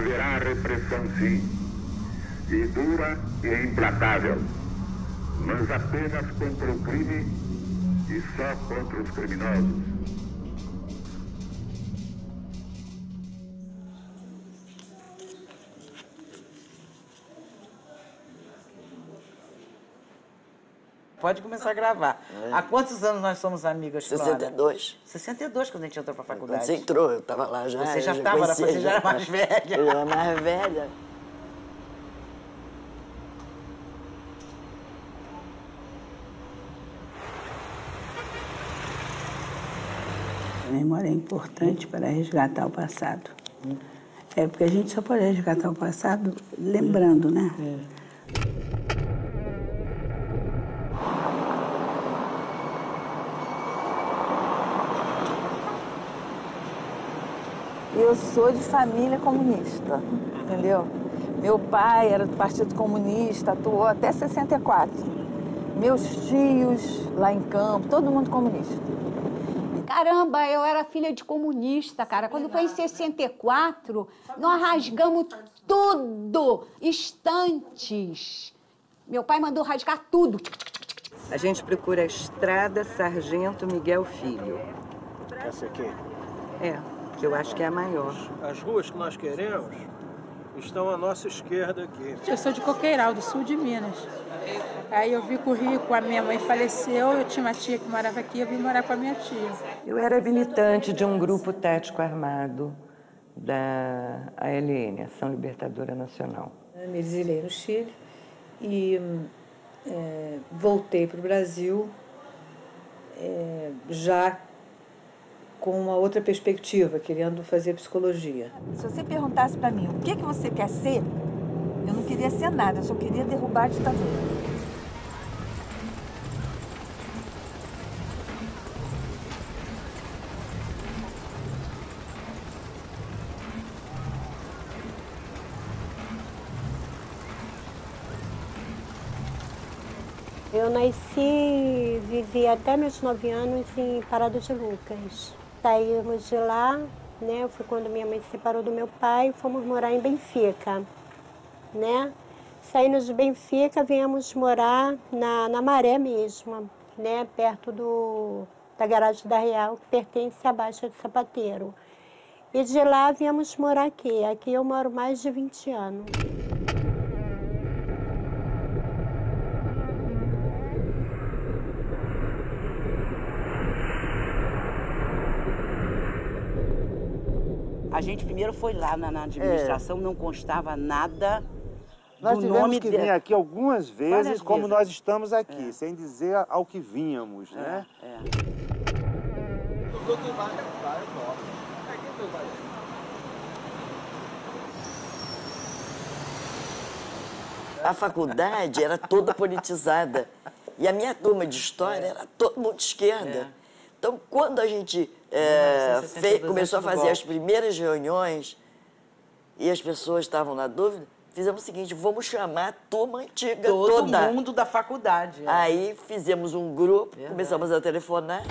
Haverá repressão, sim, e dura e implacável, mas apenas contra o crime e só contra os criminosos. Pode começar a gravar. Há quantos anos nós somos amigas, Flora? 62. 62, quando a gente entrou para a faculdade. Quando você entrou, eu estava lá já. Você já estava, você já era mais velha. Eu era mais velha. A memória é importante para resgatar o passado. É porque a gente só pode resgatar o passado lembrando, né? Eu sou de família comunista, entendeu? Meu pai era do Partido Comunista, atuou até 64. Meus tios lá em Campo, todo mundo comunista. Caramba, eu era filha de comunista, cara. Quando foi em 64, nós rasgamos tudo, estantes. Meu pai mandou rasgar tudo. A gente procura a Estrada Sargento Miguel Filho. Essa aqui? É, que eu acho que é a maior. As ruas que nós queremos estão à nossa esquerda aqui. Eu sou de Coqueiral, do sul de Minas. Aí eu vim com o Rio, a minha mãe faleceu, eu tinha uma tia que morava aqui, eu vim morar com a minha tia. Eu era militante de um grupo tático armado da ALN, Ação Libertadora Nacional. Me exilei no Chile e voltei para o Brasil já com uma outra perspectiva, querendo fazer psicologia. Se você perguntasse para mim o que você quer ser, eu não queria ser nada, eu só queria derrubar a ditadura. Eu nasci, vivi até meus 9 anos em Parada de Lucas. Saímos de lá, né? Foi quando minha mãe se separou do meu pai e fomos morar em Benfica, né? Saindo de Benfica, viemos morar na Maré mesmo, né? Perto da garagem da Real, que pertence à Baixa de Sapateiro. E de lá viemos morar aqui. Aqui eu moro mais de 20 anos. A gente primeiro foi lá na administração, não constava nada Nós do tivemos nome que vir aqui algumas vezes, como vezes. nós estamos aqui, sem dizer ao que vínhamos, né? A faculdade era toda politizada. E a minha turma de história era todo mundo de esquerda. Então, quando a gente começou a fazer as primeiras reuniões e as pessoas estavam na dúvida, fizemos o seguinte, vamos chamar a turma antiga toda. Todo mundo da faculdade. Aí fizemos um grupo, começamos a telefonar.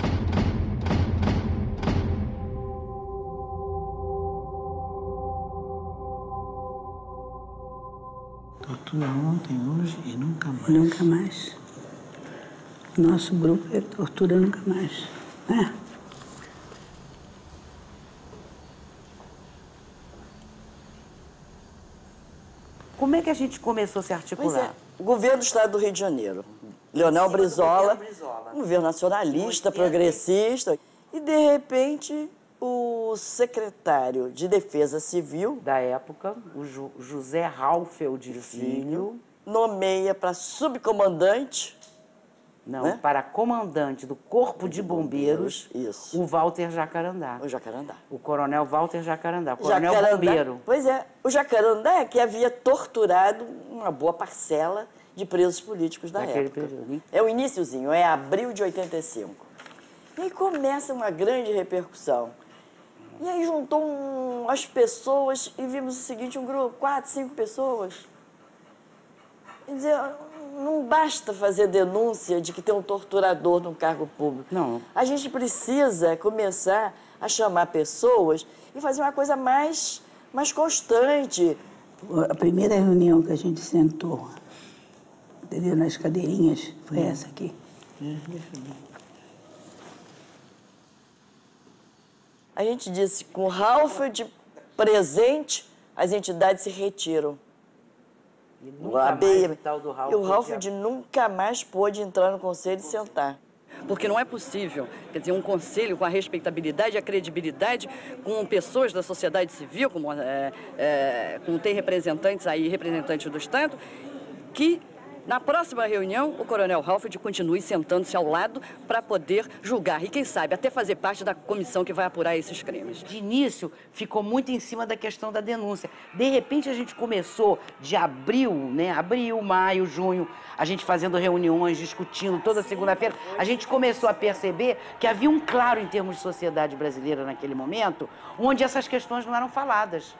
Tortura ontem, hoje e nunca mais. Nunca mais. Nosso grupo é tortura nunca mais, né? Como é que a gente começou a se articular? O governo do Estado do Rio de Janeiro, Leonel Brizola, um governo nacionalista, progressista, e de repente o secretário de Defesa Civil da época, o José Raufeld Filho, nomeia para subcomandante. Não, para comandante do Corpo de Bombeiros, o Walter Jacarandá. O Jacarandá. O coronel Walter Jacarandá, coronel bombeiro. Pois é, o Jacarandá que havia torturado uma boa parcela de presos políticos da época. Período. É o iniciozinho, é abril de 85. E aí começa uma grande repercussão. E aí juntou as pessoas e vimos o seguinte, um grupo, 4, 5 pessoas. Quer dizer, não basta fazer denúncia de que tem um torturador no cargo público. Não. A gente precisa começar a chamar pessoas e fazer uma coisa mais mas constante. A primeira reunião que a gente sentou, entendeu, nas cadeirinhas, foi essa aqui. A gente disse, com o Ralph de presente, as entidades se retiram. E nunca mais o tal do Ralph. E o Ralph nunca mais pôde entrar no conselho e sentar. Porque não é possível, quer dizer, um conselho com a respeitabilidade e a credibilidade, com pessoas da sociedade civil, como tem representantes aí, representantes do Estado, que na próxima reunião o coronel Ralph continue sentando-se ao lado para poder julgar e, quem sabe, até fazer parte da comissão que vai apurar esses crimes. De início, ficou muito em cima da questão da denúncia. De repente, a gente começou de abril, né? Abril, maio, junho, a gente fazendo reuniões, discutindo toda segunda-feira. A gente começou a perceber que havia um claro em termos de sociedade brasileira naquele momento, onde essas questões não eram faladas.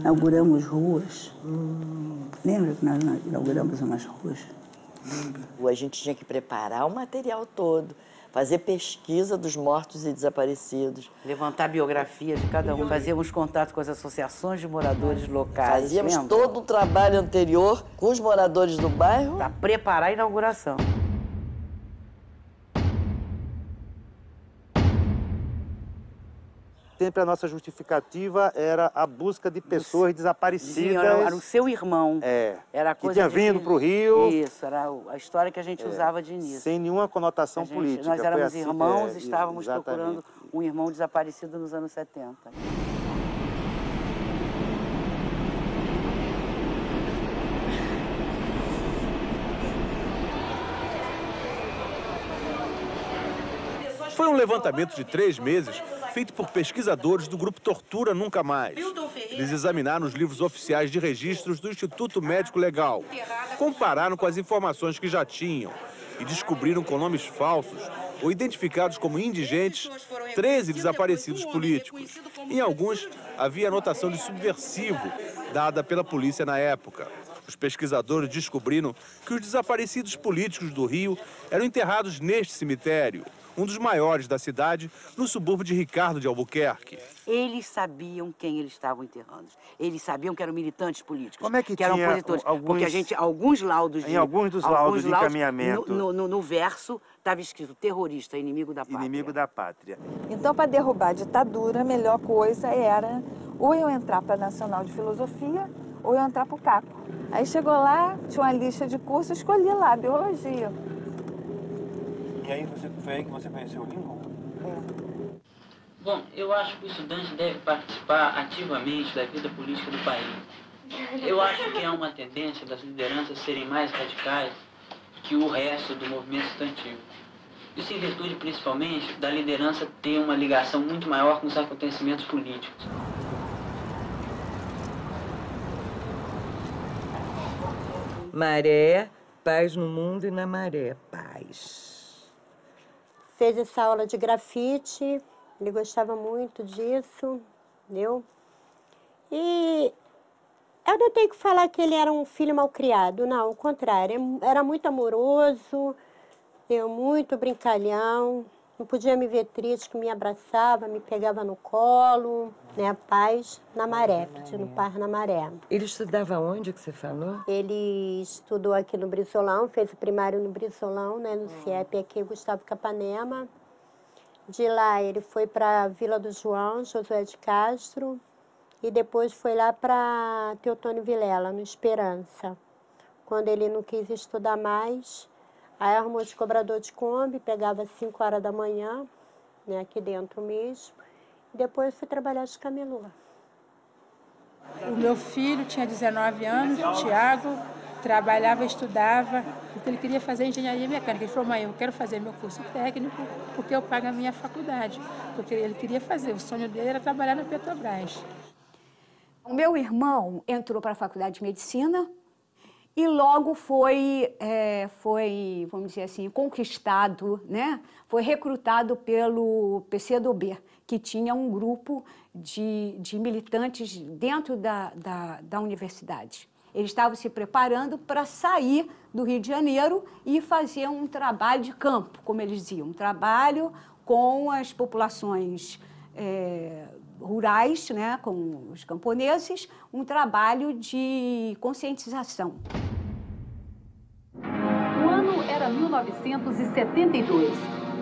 Inauguramos ruas. Lembra que nós inauguramos umas ruas? A gente tinha que preparar o material todo, fazer pesquisa dos mortos e desaparecidos. Levantar a biografia de cada um. Fazíamos contato com as associações de moradores locais. Fazíamos todo um trabalho anterior com os moradores do bairro. Para preparar a inauguração. Sempre a nossa justificativa era a busca de pessoas desaparecidas. Era o seu irmão. Era que tinha vindo para o Rio. Isso, era a história que a gente usava de início. Sem nenhuma conotação política. Nós éramos assim, irmãos, estávamos exatamente. procurando um irmão desaparecido nos anos 70. Foi um levantamento de 3 meses, feito por pesquisadores do grupo Tortura Nunca Mais. Eles examinaram os livros oficiais de registros do Instituto Médico Legal, compararam com as informações que já tinham e descobriram com nomes falsos ou identificados como indigentes 13 desaparecidos políticos. Em alguns, havia anotação de subversivo dada pela polícia na época. Os pesquisadores descobriram que os desaparecidos políticos do Rio eram enterrados neste cemitério, um dos maiores da cidade, no subúrbio de Ricardo de Albuquerque. Eles sabiam quem eles estavam enterrando. Eles sabiam que eram militantes políticos. Como é que eram tinha opositores. Porque alguns laudos em alguns dos laudos de encaminhamento no verso estava escrito terrorista, inimigo da pátria. Inimigo da pátria. Então, para derrubar a ditadura, a melhor coisa era ou eu entrar para a Nacional de Filosofia ou eu entrar para o CACO. Aí chegou lá, tinha uma lista de cursos, escolhi lá, biologia. E aí foi aí que você conheceu o Lincoln? Bom, eu acho que o estudante deve participar ativamente da vida política do país. Eu acho que há uma tendência das lideranças serem mais radicais que o resto do movimento estudantil. Isso em virtude, principalmente, da liderança ter uma ligação muito maior com os acontecimentos políticos. Maré, paz no mundo e na maré, paz. Fez essa aula de grafite, ele gostava muito disso, entendeu? E eu não tenho que falar que ele era um filho mal criado, não, ao contrário, era muito amoroso, muito brincalhão, não podia me ver triste, que me abraçava, me pegava no colo, né, paz na maré, pedindo paz na maré. Ele estudava onde que você falou? Ele estudou aqui no Brizolão, fez o primário no Brizolão, né, no CIEP aqui, Gustavo Capanema. De lá ele foi para Vila do João, Josué de Castro, e depois foi lá para Teotônio Vilela, no Esperança. Quando ele não quis estudar mais, aí arrumou de cobrador de Kombi, pegava às 5 horas da manhã, né, aqui dentro mesmo, e depois fui trabalhar de camelô. O meu filho tinha 19 anos, o Tiago, trabalhava, estudava, porque ele queria fazer engenharia mecânica. Ele falou, mãe, eu quero fazer meu curso técnico porque eu pago a minha faculdade. Porque ele queria fazer, o sonho dele era trabalhar na Petrobras. O meu irmão entrou para a faculdade de medicina e logo foi, vamos dizer assim, conquistado, né? Foi recrutado pelo PCdoB, que tinha um grupo de militantes dentro da universidade. Eles estavam se preparando para sair do Rio de Janeiro e fazer um trabalho de campo, como eles diziam, um trabalho com as populações rurais, né, com os camponeses, um trabalho de conscientização. O ano era 1972.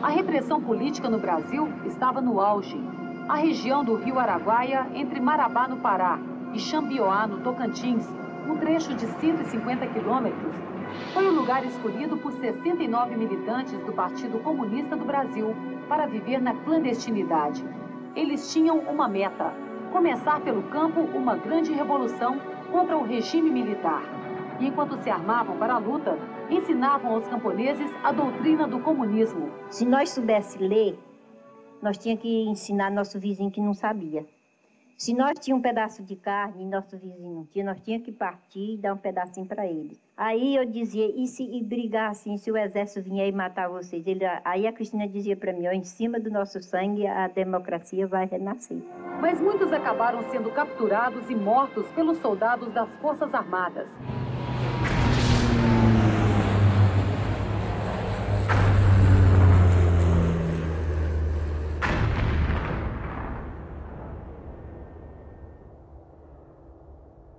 A repressão política no Brasil estava no auge. A região do Rio Araguaia, entre Marabá, no Pará, e Xambioá, no Tocantins, um trecho de 150 quilômetros, foi o lugar escolhido por 69 militantes do Partido Comunista do Brasil para viver na clandestinidade. Eles tinham uma meta: começar pelo campo uma grande revolução contra o regime militar. E enquanto se armavam para a luta, ensinavam aos camponeses a doutrina do comunismo. Se nós soubéssemos ler, nós tínhamos que ensinar nosso vizinho que não sabia. Se nós tínhamos um pedaço de carne e nosso vizinho não tinha, nós tínhamos que partir e dar um pedacinho para ele. Aí eu dizia, e brigar assim, se o exército vier e matar vocês? Aí a Cristina dizia para mim, ó, em cima do nosso sangue a democracia vai renascer. Mas muitos acabaram sendo capturados e mortos pelos soldados das Forças Armadas.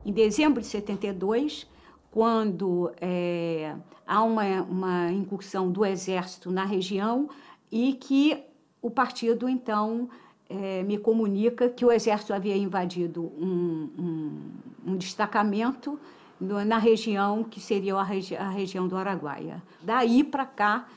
Em dezembro de 72, quando há uma incursão do Exército na região e que o partido, então, me comunica que o Exército havia invadido um destacamento na região que seria a região do Araguaia. Daí para cá,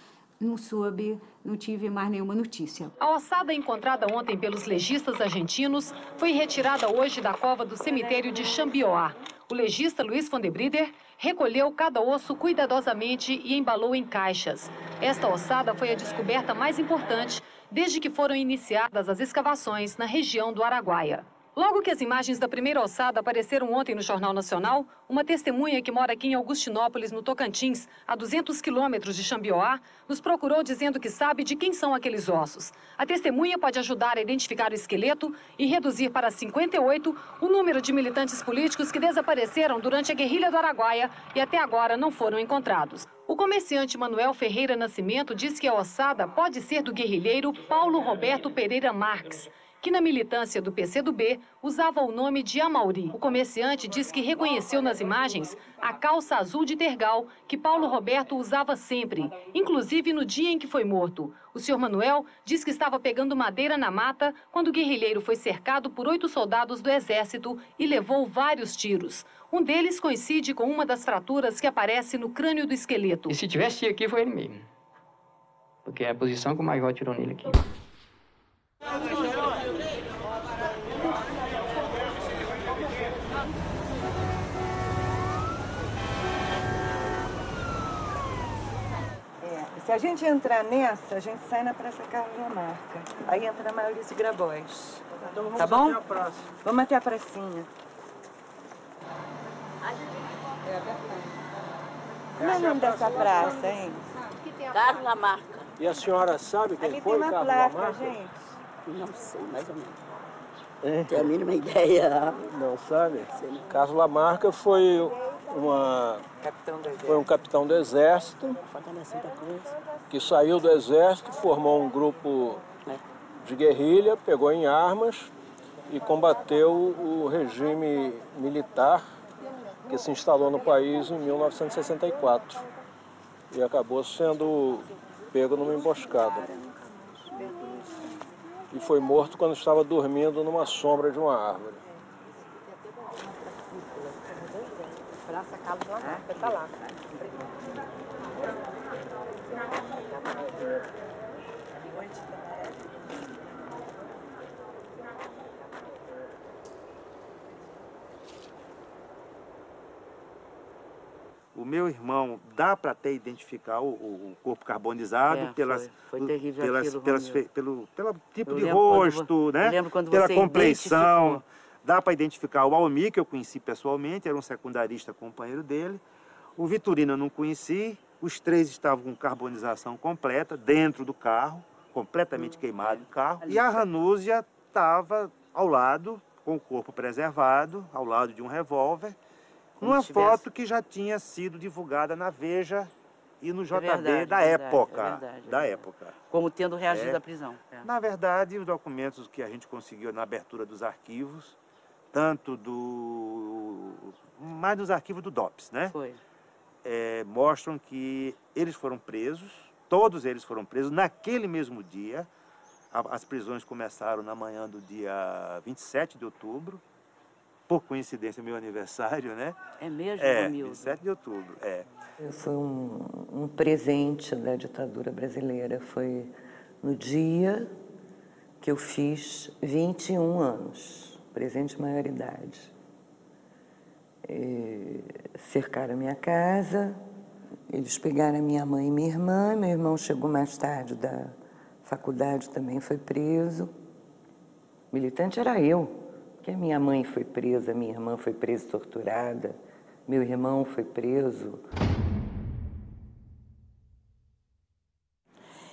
não tive mais nenhuma notícia. A ossada encontrada ontem pelos legistas argentinos foi retirada hoje da cova do cemitério de Xambioá. O legista Luiz Fondebrider recolheu cada osso cuidadosamente e embalou em caixas. Esta ossada foi a descoberta mais importante desde que foram iniciadas as escavações na região do Araguaia. Logo que as imagens da primeira ossada apareceram ontem no Jornal Nacional, uma testemunha que mora aqui em Augustinópolis, no Tocantins, a 200 quilômetros de Xambioá, nos procurou dizendo que sabe de quem são aqueles ossos. A testemunha pode ajudar a identificar o esqueleto e reduzir para 58 o número de militantes políticos que desapareceram durante a guerrilha do Araguaia e até agora não foram encontrados. O comerciante Manuel Ferreira Nascimento diz que a ossada pode ser do guerrilheiro Paulo Roberto Pereira Marques, que na militância do PCdoB usava o nome de Amauri. O comerciante diz que reconheceu nas imagens a calça azul de tergal que Paulo Roberto usava sempre, inclusive no dia em que foi morto. O senhor Manuel diz que estava pegando madeira na mata quando o guerrilheiro foi cercado por 8 soldados do Exército e levou vários tiros. Um deles coincide com uma das fraturas que aparece no crânio do esqueleto. E se tivesse aqui, foi ele mesmo. Porque é a posição que o major tirou nele aqui. Se a gente entrar nessa, a gente sai na Praça Carlos Lamarca. Aí entra a Maurício Grabois. Então vamos tá bom? até a praça. Vamos até a pracinha. Como é o nome dessa praça, hein? Carlos Lamarca. E a senhora sabe quem Ali foi, tem uma Carlos placa, Lamarca? gente. Não sei, mais ou menos. Não tenho a mínima ideia. Não sabe? Carlos Lamarca foi um capitão do Exército que saiu do Exército, formou um grupo de guerrilha, pegou em armas e combateu o regime militar que se instalou no país em 1964 e acabou sendo pego numa emboscada. E foi morto quando estava dormindo numa sombra de uma árvore. Praça Carlos Lamarca, tá lá. O meu irmão, dá para até identificar o corpo carbonizado foi terrível pelo tipo de rosto, né? Pela compleição. Dá para identificar o Almir, que eu conheci pessoalmente, era um secundarista companheiro dele. O Vitorino eu não conheci. Os 3 estavam com carbonização completa, dentro do carro, completamente queimado o carro. E a Ranúzia estava ao lado, com o corpo preservado, ao lado de um revólver, Uma foto que já tinha sido divulgada na Veja e no JB da época. Da época. Como tendo reagido à prisão. Na verdade, os documentos que a gente conseguiu na abertura dos arquivos, tanto mais dos arquivos do DOPS, né? Foi. Mostram que eles foram presos, todos eles foram presos naquele mesmo dia. As prisões começaram na manhã do dia 27 de outubro, por coincidência, meu aniversário, né? É mesmo, Romildo? 27 de outubro, Foi um presente da ditadura brasileira. Foi no dia que eu fiz 21 anos, presente de maioridade. Cercaram a minha casa, eles pegaram a minha mãe e minha irmã, meu irmão chegou mais tarde da faculdade, também foi preso. Militante era eu, porque a minha mãe foi presa, minha irmã foi presa e torturada, meu irmão foi preso.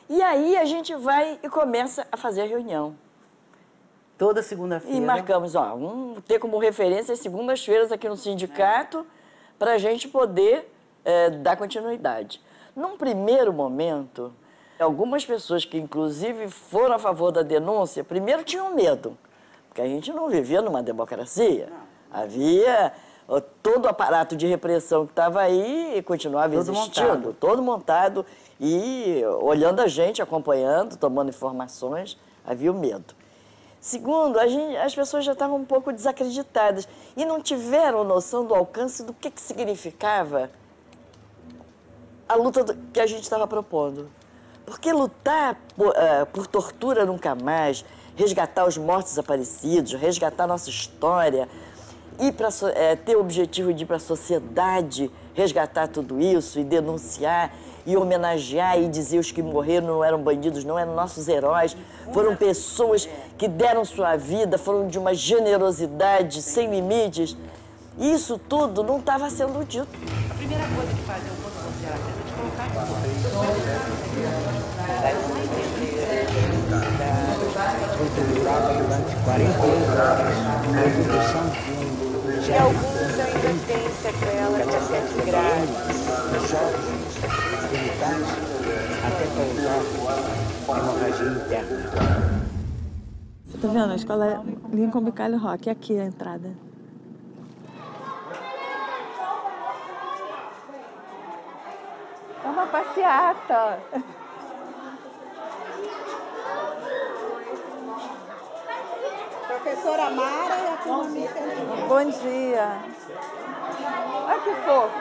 E aí a gente vai e começa a fazer a reunião. Toda segunda-feira. E marcamos, vamos ter como referência as segundas-feiras aqui no sindicato para a gente poder dar continuidade. Num primeiro momento, algumas pessoas que inclusive foram a favor da denúncia, primeiro tinham medo, porque a gente não vivia numa democracia. Havia todo o aparato de repressão que estava aí e continuava existindo, todo montado e olhando a gente, acompanhando, tomando informações, havia o medo. Segundo, as pessoas já estavam um pouco desacreditadas e não tiveram noção do alcance do que significava a luta que a gente estava propondo. Porque lutar por tortura nunca mais, resgatar os mortos desaparecidos, resgatar nossa história, ter o objetivo de ir para a sociedade, resgatar tudo isso e denunciar e homenagear e dizer os que morreram não eram bandidos, não eram nossos heróis, foram pessoas que deram sua vida, foram de uma generosidade sem limites. Isso tudo não estava sendo dito. A primeira coisa que fazem quando você é de colocar foi torturada durante 48 horas na evolução de e alguns ainda têm sequelas de acesso grave. jovens militares até causar hemorragia interna. Você tá vendo? A escola Lincoln Bicalho Rock, aqui a entrada. É uma passeata. Professora Mara e a turma me entendeu. Bom dia. Olha que fofo.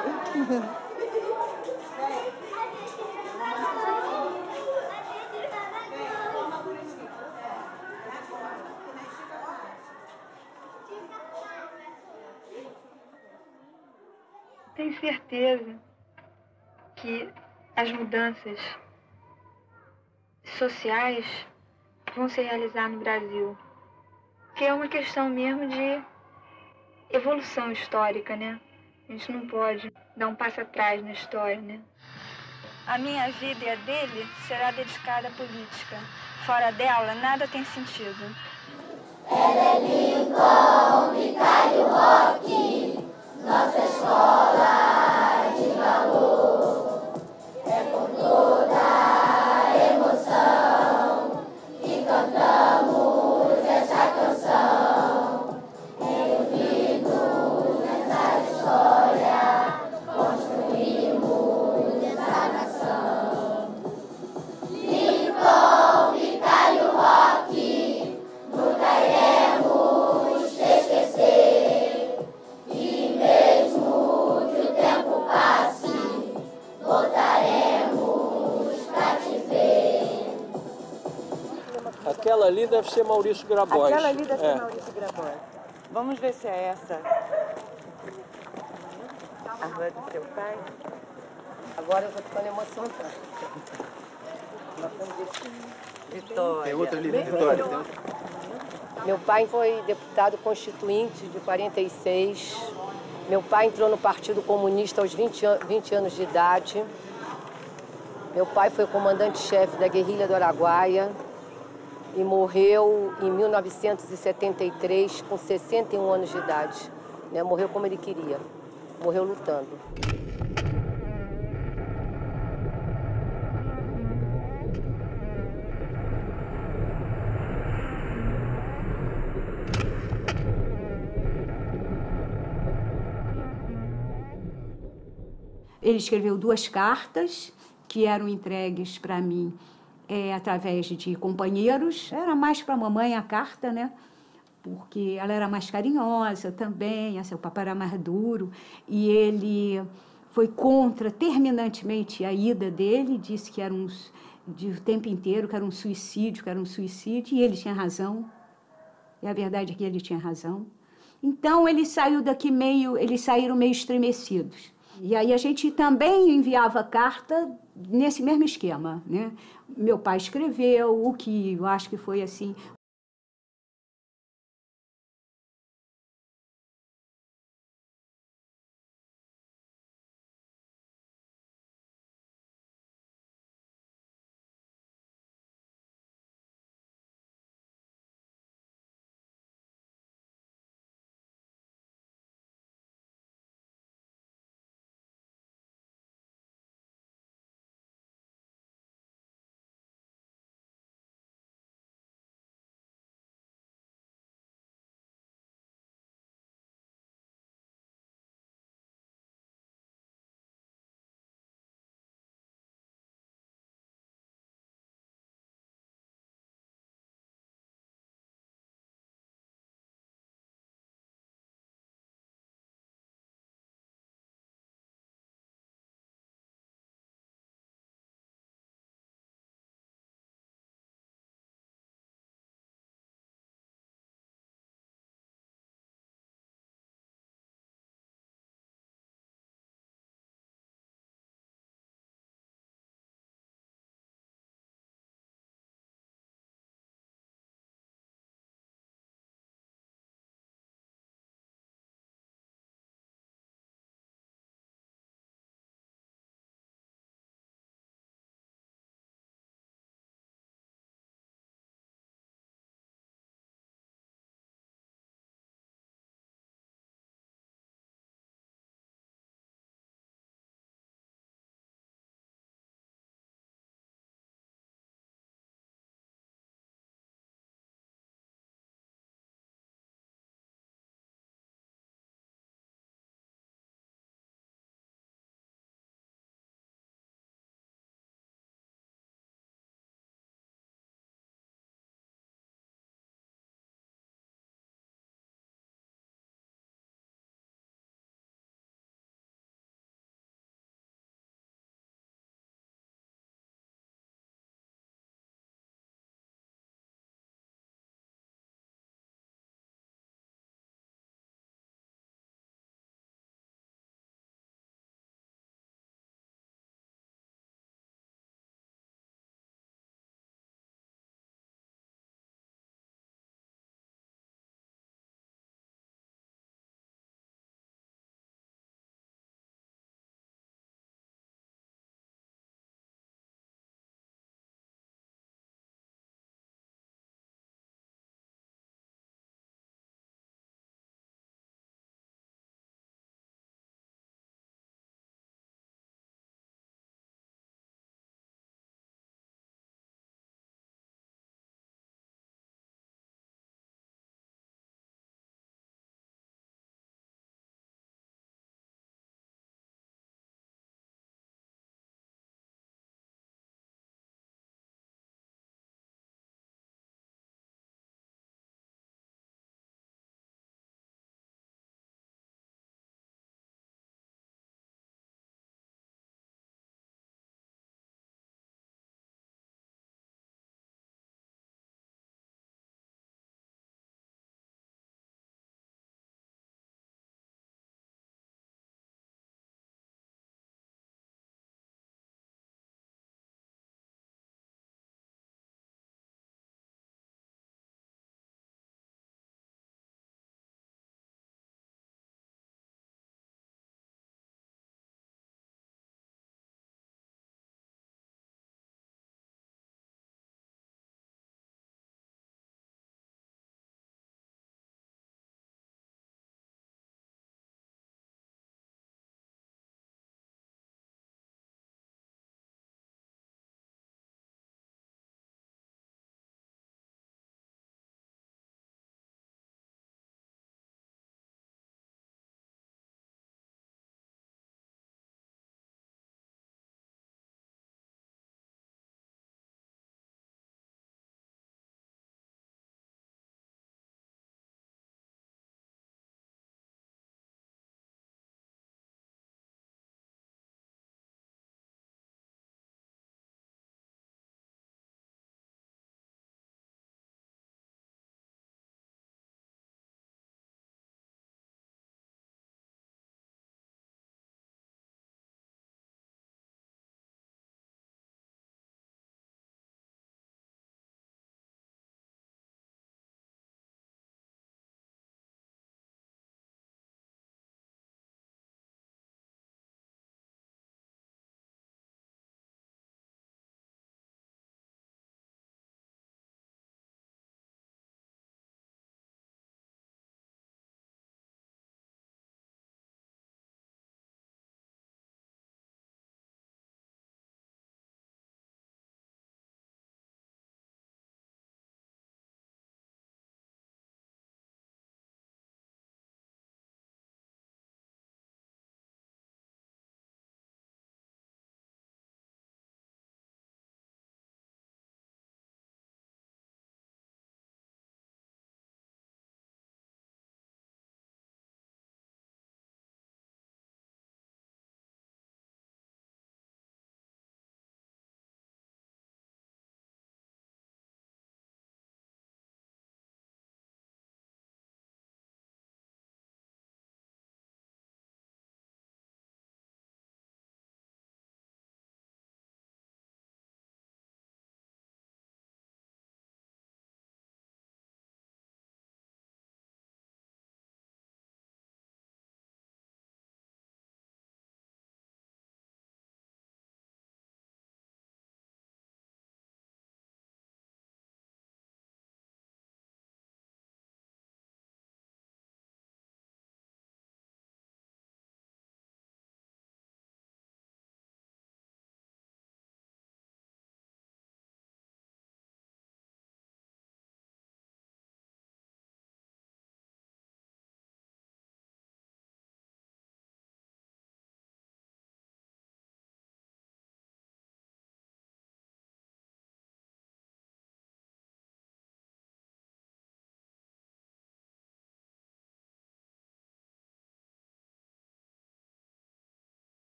Tenho certeza que as mudanças sociais vão se realizar no Brasil. Que é uma questão mesmo de evolução histórica, né? A gente não pode dar um passo atrás na história, né? A minha vida e a dele será dedicada à política. Fora dela, nada tem sentido. Ela é Lincoln, Bicalho Rock, nossa escola de valor. É com toda a emoção que cantamos essa canção. Reunidos nessa história, construímos essa nação. Lincoln, Bicalho Rock, nunca iremos te esquecer. E mesmo que o tempo passe, voltaremos pra te ver. Aquela ali deve ser Maurício Grabois. Aquela ali deve ser Maurício Grabois. Vamos ver se é essa. A rua do seu pai. Agora eu tô ficando emocionada. Vitória. Tem outra ali, Vitória. Meu pai foi deputado constituinte de 46. Meu pai entrou no Partido Comunista aos 20 anos de idade. Meu pai foi comandante-chefe da guerrilha do Araguaia e morreu em 1973 com 61 anos de idade. Né? Morreu como ele queria. morreu lutando. Ele escreveu 2 cartas que eram entregues para mim através de companheiros. Era mais para a mamãe a carta, né? Porque ela era mais carinhosa também, o papai era mais duro. E ele foi contra terminantemente a ida dele, disse que era o tempo inteiro que era um suicídio, e ele tinha razão. E a verdade é que ele tinha razão. Então, eles saíram meio estremecidos. E aí a gente também enviava carta nesse mesmo esquema, né? Meu pai escreveu, o que eu acho que foi assim,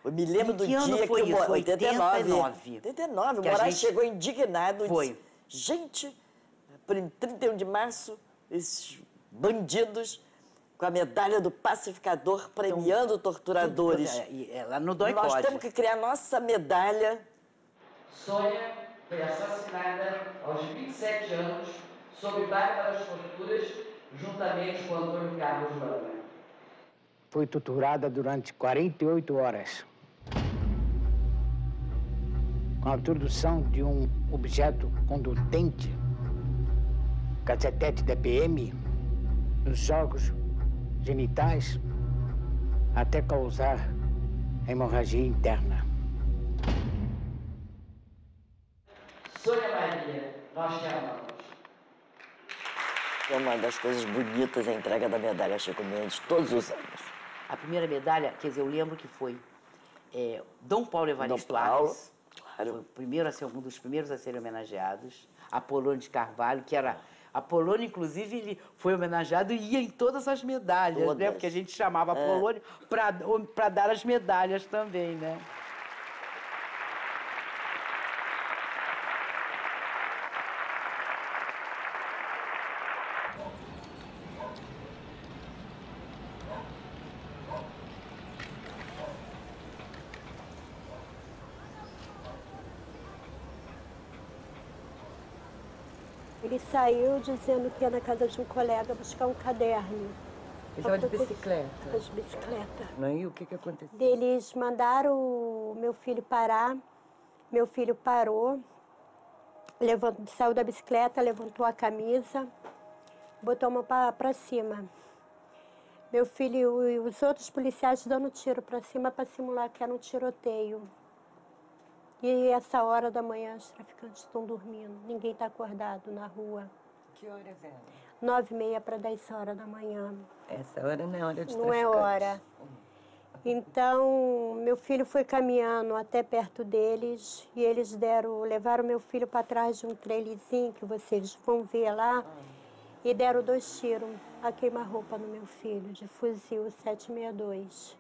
Eu me lembro do dia que foi eu isso? 89. 89. O Moraes chegou indignado. Foi. Disse, gente, 31 de março, esses bandidos com a medalha do pacificador premiando torturadores. Ela não dói. Nós temos que criar nossa medalha. Sônia foi assassinada aos 27 anos sob bárbaras torturas, juntamente com Antônio Carlos Lama. Foi torturada durante 48 horas. Com a introdução de um objeto condutente, cacetete DPM, nos órgãos genitais, até causar hemorragia interna. Sônia Maria, nós te amamos. É uma das coisas bonitas a entrega da medalha Chico Mendes, todos os anos. A primeira medalha, quer dizer, eu lembro que foi Dom Paulo Evaristo Arnes, foi o primeiro a ser, um dos primeiros a serem homenageados, Apolônio de Carvalho, que era... Apolônio, inclusive, ele foi homenageado e ia em todas as medalhas, né? Porque a gente chamava Apolônio para dar as medalhas também, né? Ele saiu dizendo que ia na casa de um colega buscar um caderno. Ele estava de bicicleta? De bicicleta. E o que aconteceu? Eles mandaram o meu filho parar, meu filho parou, saiu da bicicleta, levantou a camisa, botou a mão para cima. Meu filho e os outros policiais dando tiro para cima para simular que era um tiroteio. E essa hora da manhã os traficantes estão dormindo, ninguém está acordado na rua. Que horas eram? 9h30 para 10 horas da manhã. Essa hora não é hora de traficante. Não é hora. Então, meu filho foi caminhando até perto deles e eles levaram meu filho para trás de um trailerzinho que vocês vão ver lá e deram 2 tiros a queima-roupa no meu filho, de fuzil 762.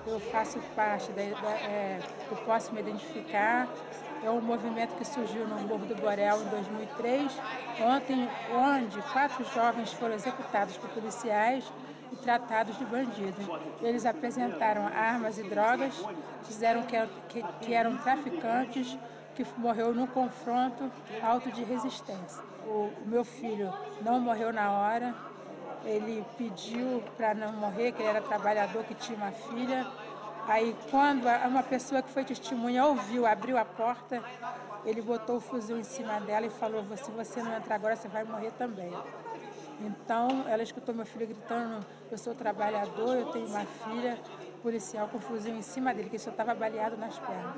Eu faço parte do Posso Me Identificar. É um movimento que surgiu no Morro do Borel em 2003, onde 4 jovens foram executados por policiais e tratados de bandidos. Eles apresentaram armas e drogas, disseram que eram traficantes, que morreu num confronto auto de resistência. O meu filho não morreu na hora. Ele pediu para não morrer, que ele era trabalhador, que tinha uma filha. Aí, quando uma pessoa que foi testemunha ouviu, abriu a porta, ele botou o fuzil em cima dela e falou, se você não entrar agora, você vai morrer também. Então, ela escutou meu filho gritando, eu sou trabalhador, eu tenho uma filha, policial com fuzil em cima dele, que ele só estava baleado nas pernas.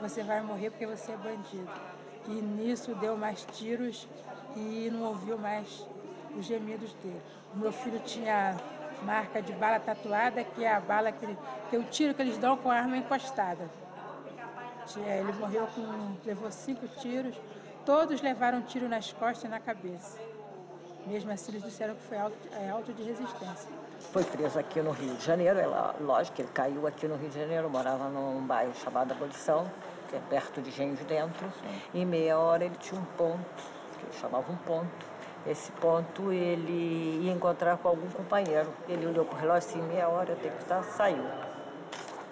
Você vai morrer porque você é bandido. E nisso deu mais tiros e não ouviu mais os gemidos dele. O meu filho tinha marca de bala tatuada, que é a bala que é o tiro que eles dão com a arma encostada. Ele morreu levou 5 tiros, todos levaram tiro nas costas e na cabeça. Mesmo assim, eles disseram que foi auto de resistência. Foi preso aqui no Rio de Janeiro, lógico que ele caiu aqui no Rio de Janeiro, morava num bairro chamado Abolição, que é perto de Engenho de Dentro, e em meia hora ele tinha um ponto, que ele chamava um ponto. Esse ponto ele ia encontrar com algum companheiro. Ele olhou para o relógio assim, meia hora eu tenho que estar, saiu.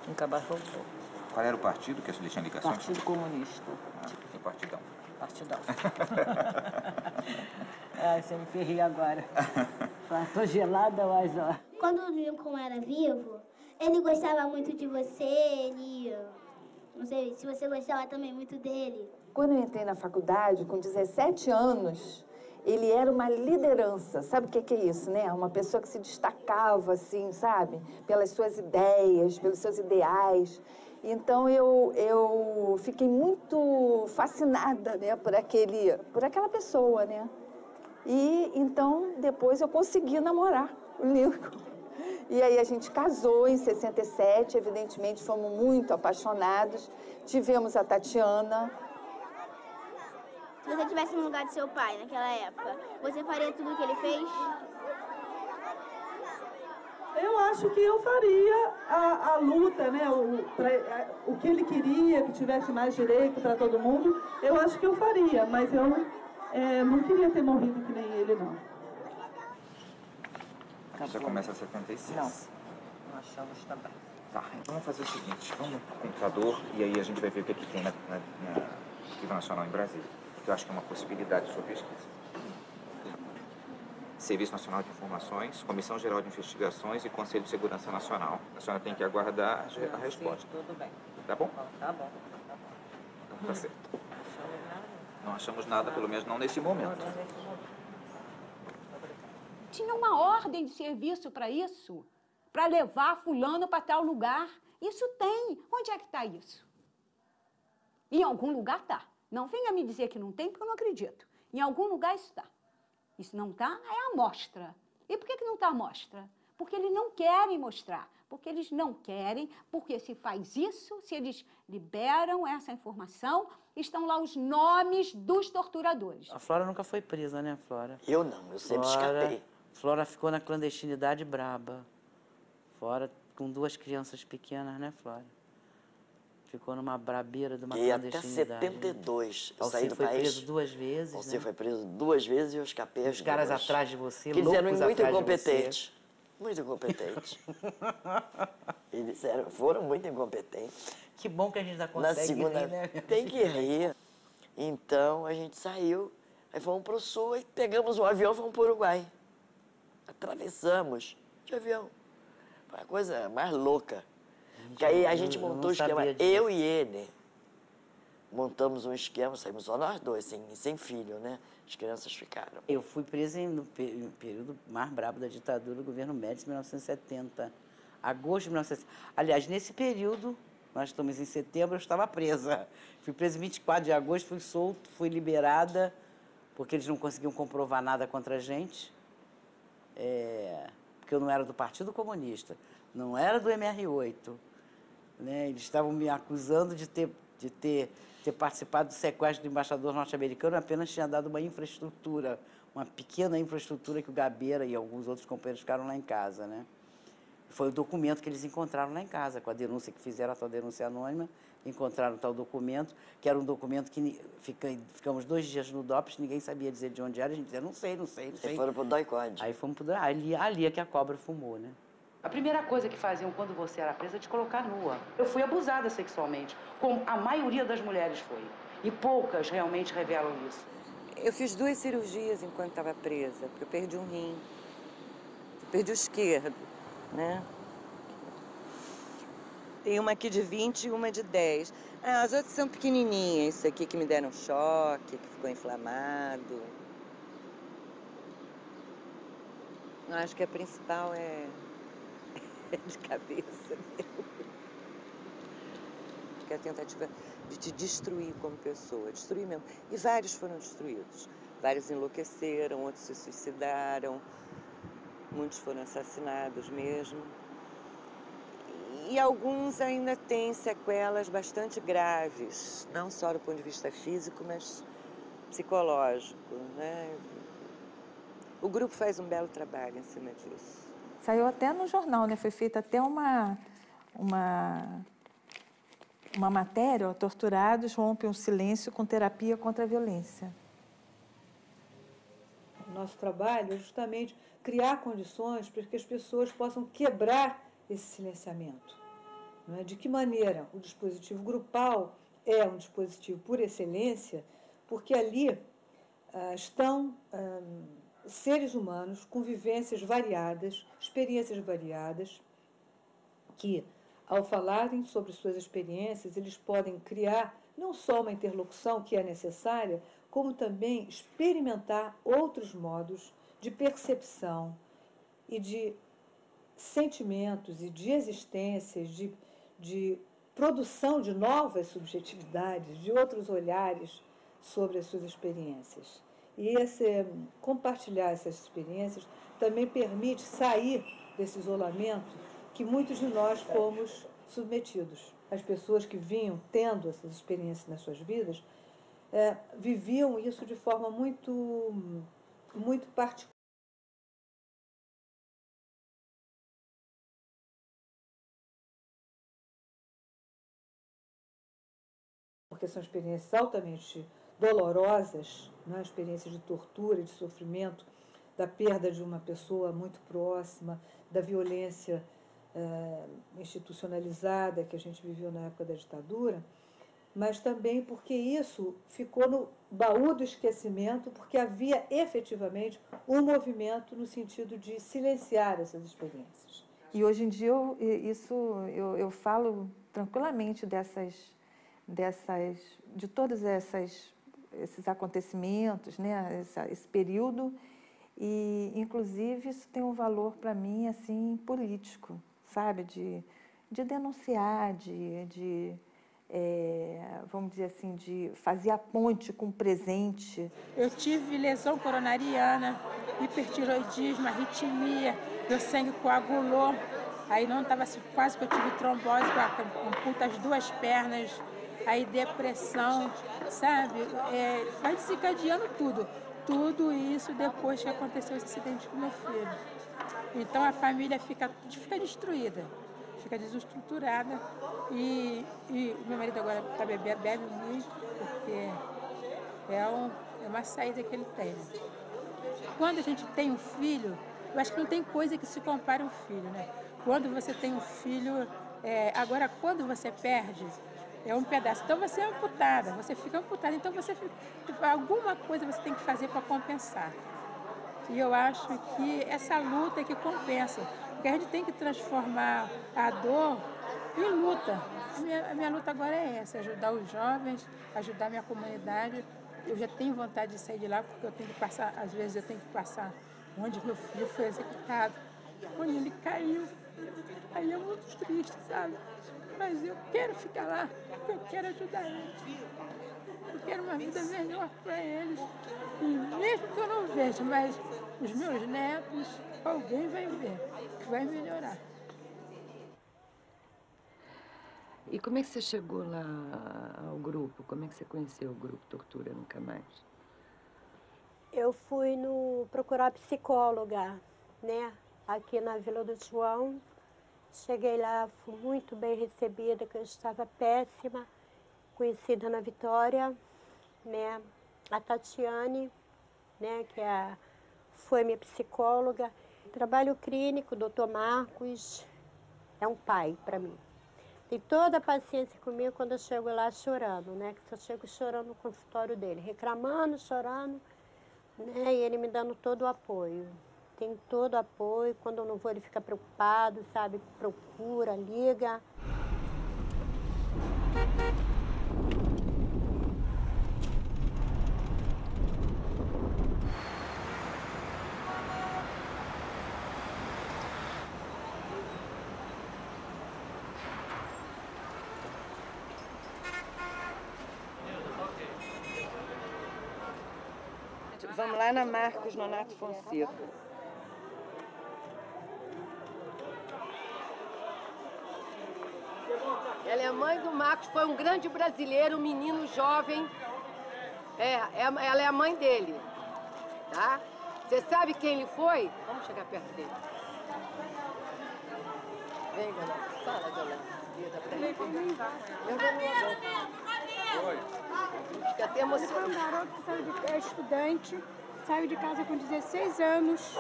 Nunca mais voltou. Qual era o partido que você tinha ligações? Partido Comunista. O partidão. Partidão. Você me fez rir agora. Tô gelada, mas ó. Quando o Lincoln era vivo, ele gostava muito de você, ele... Não sei se você gostava também muito dele. Quando eu entrei na faculdade, com 17 anos, ele era uma liderança. Sabe o que é isso, né? Uma pessoa que se destacava, assim, sabe? Pelas suas ideias, pelos seus ideais. Então eu fiquei muito fascinada, né, por aquela pessoa, né? E então depois eu consegui namorar o Lincoln. E aí a gente casou em 67, evidentemente fomos muito apaixonados. Tivemos a Tatiana. Se você estivesse no lugar de seu pai naquela época, você faria tudo o que ele fez? Eu acho que eu faria a luta, né? O que ele queria, que tivesse mais direito para todo mundo, eu acho que eu faria, mas eu não queria ter morrido que nem ele, não. Já começa a 76. Não, não achamos também. Tá, então vamos fazer o seguinte, vamos no computador e aí a gente vai ver o que é que tem na Arquivo Nacional em Brasília. Porque eu acho que é uma possibilidade de sua pesquisa. Serviço Nacional de Informações, Comissão Geral de Investigações e Conselho de Segurança Nacional. A senhora tem que aguardar a resposta. Tudo bem. Tá bom? Tá bom. Então tá certo. Não achamos nada, pelo menos não nesse momento. Tinha uma ordem de serviço para isso, para levar fulano para tal lugar. Isso tem. Onde é que está isso? Em algum lugar está. Não venha me dizer que não tem, porque eu não acredito. Em algum lugar isso está. Isso não está, é amostra. E por que não está amostra? Porque eles não querem mostrar. Porque eles não querem, porque se faz isso, se eles liberam essa informação, estão lá os nomes dos torturadores. A Flora nunca foi presa, né, Flora? Eu não, eu sempre escapei. Flora ficou na clandestinidade braba. Flora com 2 crianças pequenas, né, Flora? Ficou numa brabeira de uma clandestinidade. E até 72. Eu Alcir saí do foi país. preso 2 vezes, Você né? foi preso 2 vezes e eu escapei as 2. Os caras atrás de você, eles eram loucos muito atrás de incompetentes. Muito incompetentes. Eles foram muito incompetentes. Que bom que a gente ainda consegue Na segunda, rir, né? tem que rir. Então, a gente saiu, aí fomos para o sul, e pegamos um avião e fomos para o Uruguai. Atravessamos de avião. Foi a coisa mais louca. Porque aí a gente montou o esquema, eu e ele. Montamos um esquema, saímos só nós 2, sem filho, né? As crianças ficaram. Eu fui presa no período mais brabo da ditadura do governo Médici, 1970. Agosto de 1970. Aliás, nesse período, nós estamos em setembro, eu estava presa. Fui presa em 24 de agosto, fui solto, fui liberada, porque eles não conseguiam comprovar nada contra a gente. Porque eu não era do Partido Comunista, não era do MR8. Né? Eles estavam me acusando de ter participado do sequestro do embaixador norte-americano, apenas tinha dado uma infraestrutura, uma pequena infraestrutura que o Gabeira e alguns outros companheiros ficaram lá em casa, né? Foi o documento que eles encontraram lá em casa, com a denúncia que fizeram, a tal denúncia anônima, encontraram tal documento, que era um documento que ficamos 2 dias no DOPS, ninguém sabia dizer de onde era, a gente dizia, não sei. E foram pro DOI-CODE. Aí fomos pro DOI, ali é que a cobra fumou, né? A primeira coisa que faziam quando você era presa é te colocar nua. Eu fui abusada sexualmente, como a maioria das mulheres foi. E poucas realmente revelam isso. Eu fiz 2 cirurgias enquanto estava presa, porque eu perdi um rim. Eu perdi o esquerdo, né? Tem uma aqui de 20 e uma de 10. As outras são pequenininhas. Isso aqui que me deram choque, que ficou inflamado. Eu acho que a principal é de cabeça mesmo. Acho que é a tentativa de te destruir como pessoa, destruir mesmo. E vários foram destruídos. Vários enlouqueceram, outros se suicidaram, muitos foram assassinados mesmo. E alguns ainda têm sequelas bastante graves, não só do ponto de vista físico, mas psicológico, né? O grupo faz um belo trabalho em cima disso. Saiu até no jornal, né? Foi feita até uma matéria, ó, torturados rompem o silêncio com terapia contra a violência. O nosso trabalho é justamente criar condições para que as pessoas possam quebrar esse silenciamento. Não é? De que maneira? O dispositivo grupal é um dispositivo por excelência, porque ali estão seres humanos com vivências variadas, experiências variadas, que, ao falarem sobre suas experiências, eles podem criar não só uma interlocução que é necessária, como também experimentar outros modos de percepção e de sentimentos e de existências, de produção de novas subjetividades, de outros olhares sobre as suas experiências. E compartilhar essas experiências também permite sair desse isolamento que muitos de nós fomos submetidos. As pessoas que vinham tendo essas experiências nas suas vidas viviam isso de forma muito particular. Porque são experiências altamente dolorosas, né? Experiências de tortura, de sofrimento, da perda de uma pessoa muito próxima, da violência institucionalizada que a gente viveu na época da ditadura, mas também porque isso ficou no baú do esquecimento, porque havia efetivamente um movimento no sentido de silenciar essas experiências. E hoje em dia eu falo tranquilamente de todos esses acontecimentos, né? Esse período, e inclusive isso tem um valor para mim assim político, sabe, de denunciar, vamos dizer assim, de fazer a ponte com o presente. Eu tive lesão coronariana, hipertiroidismo, arritmia, meu sangue coagulou, aí não estava quase que eu tive trombose, amputa as 2 pernas, aí depressão, sabe? Vai desencadeando tudo. Tudo isso depois que aconteceu esse acidente com meu filho. Então a família fica destruída, fica desestruturada. E meu marido agora bebe muito, porque é uma saída que ele tem. Quando a gente tem um filho, eu acho que não tem coisa que se compare a um filho, né? Quando você tem um filho, agora quando você perde, é um pedaço. Então você é amputada, você fica amputada. Então alguma coisa você tem que fazer para compensar. E eu acho que essa luta é que compensa. Porque a gente tem que transformar a dor em luta. A minha luta agora é essa, ajudar os jovens, ajudar a minha comunidade. Eu já tenho vontade de sair de lá, porque eu tenho que passar, às vezes eu tenho que passar onde meu filho foi executado, onde ele caiu. Aí é muito triste, sabe? Mas eu quero ficar lá, porque eu quero ajudar eles. Eu quero uma vida melhor para eles. E mesmo que eu não veja, mas os meus netos, alguém vai ver, que vai melhorar. E como é que você chegou lá ao grupo? Como é que você conheceu o grupo Tortura Nunca Mais? Eu fui procurar psicóloga, né? Aqui na Vila do João. Cheguei lá, fui muito bem recebida, que eu estava péssima. Conhecida na Vitória, né? A Tatiane, né? Que foi minha psicóloga. Trabalho clínico, doutor Marcos, é um pai para mim. Tem toda a paciência comigo quando eu chego lá chorando, né? Que eu chego chorando no consultório dele, reclamando, chorando, né? E ele me dando todo o apoio. Tem todo o apoio. Quando eu não vou, ele fica preocupado, sabe? Procura, liga. Vamos lá na Marcos Nonato Fonseca. Ela é mãe do Marcos, foi um grande brasileiro, um menino jovem. Ela é a mãe dele, tá? Você sabe quem ele foi? Vamos chegar perto dele. Vem, galera. Fala, galera. Fica até emocionado. Um garoto que é estudante, saiu de casa com 16 anos,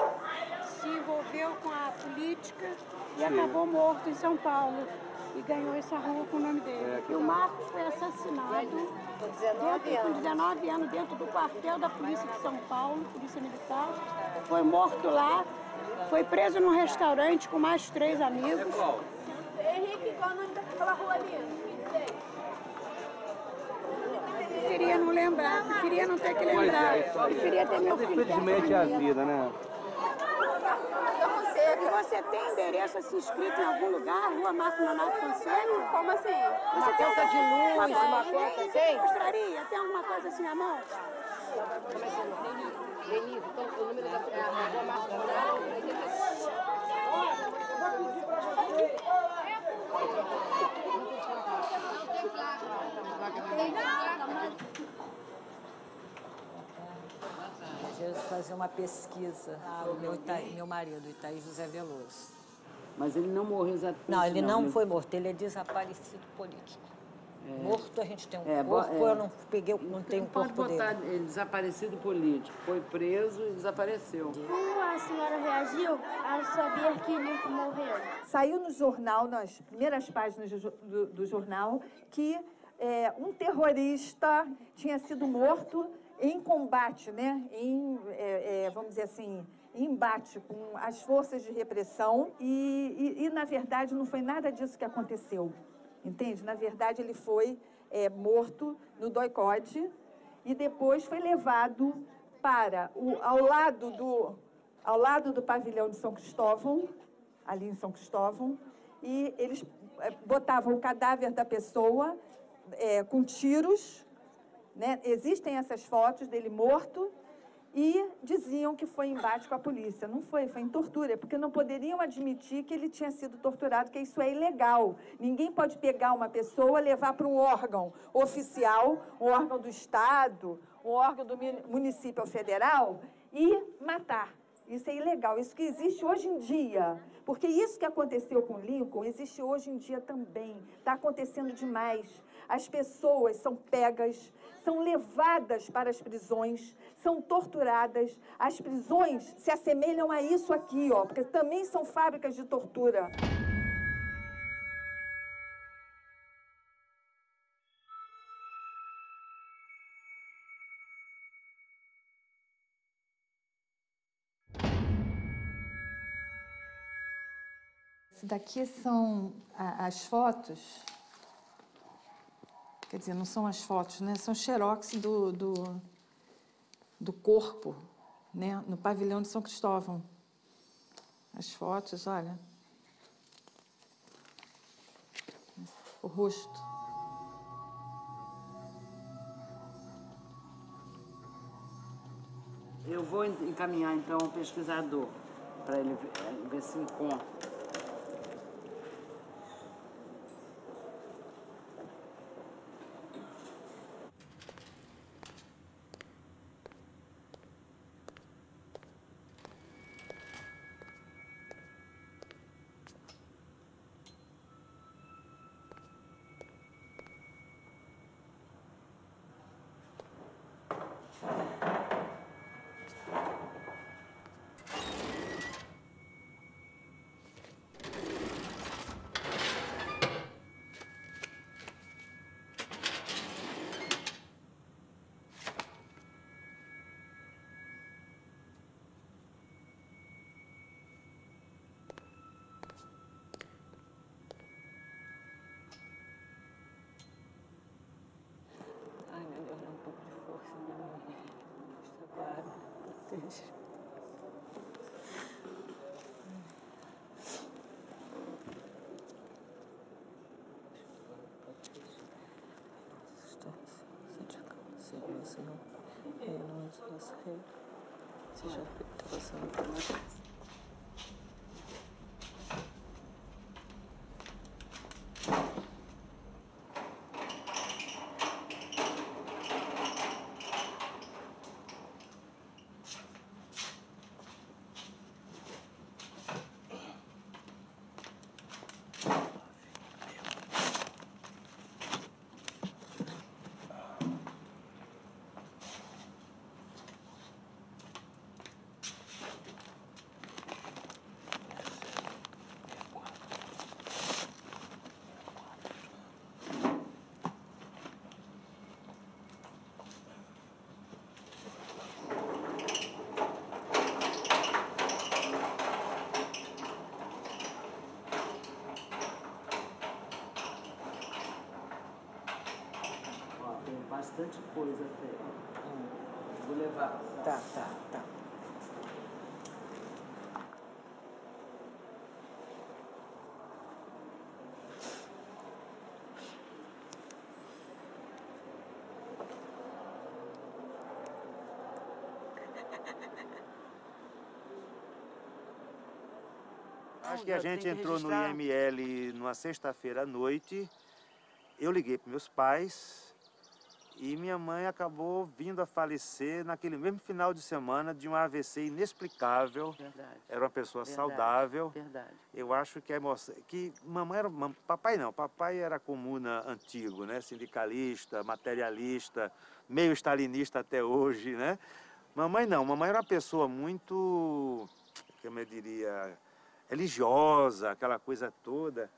se envolveu com a política e acabou morto em São Paulo. E ganhou essa rua com o nome dele. E o Marcos foi assassinado com 19 anos dentro do quartel da Polícia de São Paulo, Polícia Militar. Foi morto lá, foi preso num restaurante com mais 3 amigos. Henrique, qual é o nome daquela rua ali? Preferia não lembrar, preferia não ter que lembrar. Preferia ter meu filho. Infelizmente é a vida, né? Então você E você tem endereço assim escrito em algum lugar? Rua Marco Nonato Fonseca? Como assim? Você Uma tem conta de luz, uma conta, tem? Mostraria? Tem alguma coisa assim à mão? Como é seu nome? Denise. Então, o número da Rua Marco Nonato. Às vezes fazer uma pesquisa, meu marido, Itaí José Veloso. Mas ele não morreu exatamente. Não, ele não foi morto, ele é desaparecido político. Morto a gente tem um corpo, eu não peguei, não tenho um corpo dele. Pode botar ele desaparecido político. Foi preso e desapareceu. Como a senhora reagiu ao saber que Lincoln morreu? Saiu no jornal, nas primeiras páginas do jornal, que um terrorista tinha sido morto em combate, né? Vamos dizer assim, em embate com as forças de repressão. E, na verdade, não foi nada disso que aconteceu. Entende? Na verdade, ele foi morto no doicode e depois foi levado para ao lado do pavilhão de São Cristóvão, ali em São Cristóvão, e eles botavam o cadáver da pessoa com tiros, né? Existem essas fotos dele morto e diziam que foi em embate com a polícia. Não foi, foi em tortura, porque não poderiam admitir que ele tinha sido torturado, que isso é ilegal. Ninguém pode pegar uma pessoa, levar para um órgão oficial, um órgão do Estado, um órgão do município ou federal e matar. Isso é ilegal, isso que existe hoje em dia. Porque isso que aconteceu com Lincoln existe hoje em dia também. Está acontecendo demais. As pessoas são pegas, são levadas para as prisões, são torturadas. As prisões se assemelham a isso aqui, ó, porque também são fábricas de tortura. Isso daqui são as fotos, quer dizer, não são as fotos, né? São xerox do corpo, né? No pavilhão de São Cristóvão. As fotos, olha. O rosto. Eu vou encaminhar, então, ao pesquisador, para ele ver se encontra. Ai, meu Deus, dá um pouco de força na minha trabalho. Deixa. Senhor, em nome do nosso Rei, seja feita a vossa vontade. Bastante coisa até. Vou levar. Tá. Acho que a gente entrou no IML numa sexta-feira à noite. Eu liguei para meus pais e minha mãe acabou vindo a falecer naquele mesmo final de semana de um AVC inexplicável. Verdade. Era uma pessoa Verdade. saudável. Verdade. Eu acho que a emoção... que mamãe era... Papai não, papai era comuna antigo, né? Sindicalista, materialista, meio stalinista até hoje, né? Mamãe não, mamãe era uma pessoa muito, como eu diria, religiosa, aquela coisa toda.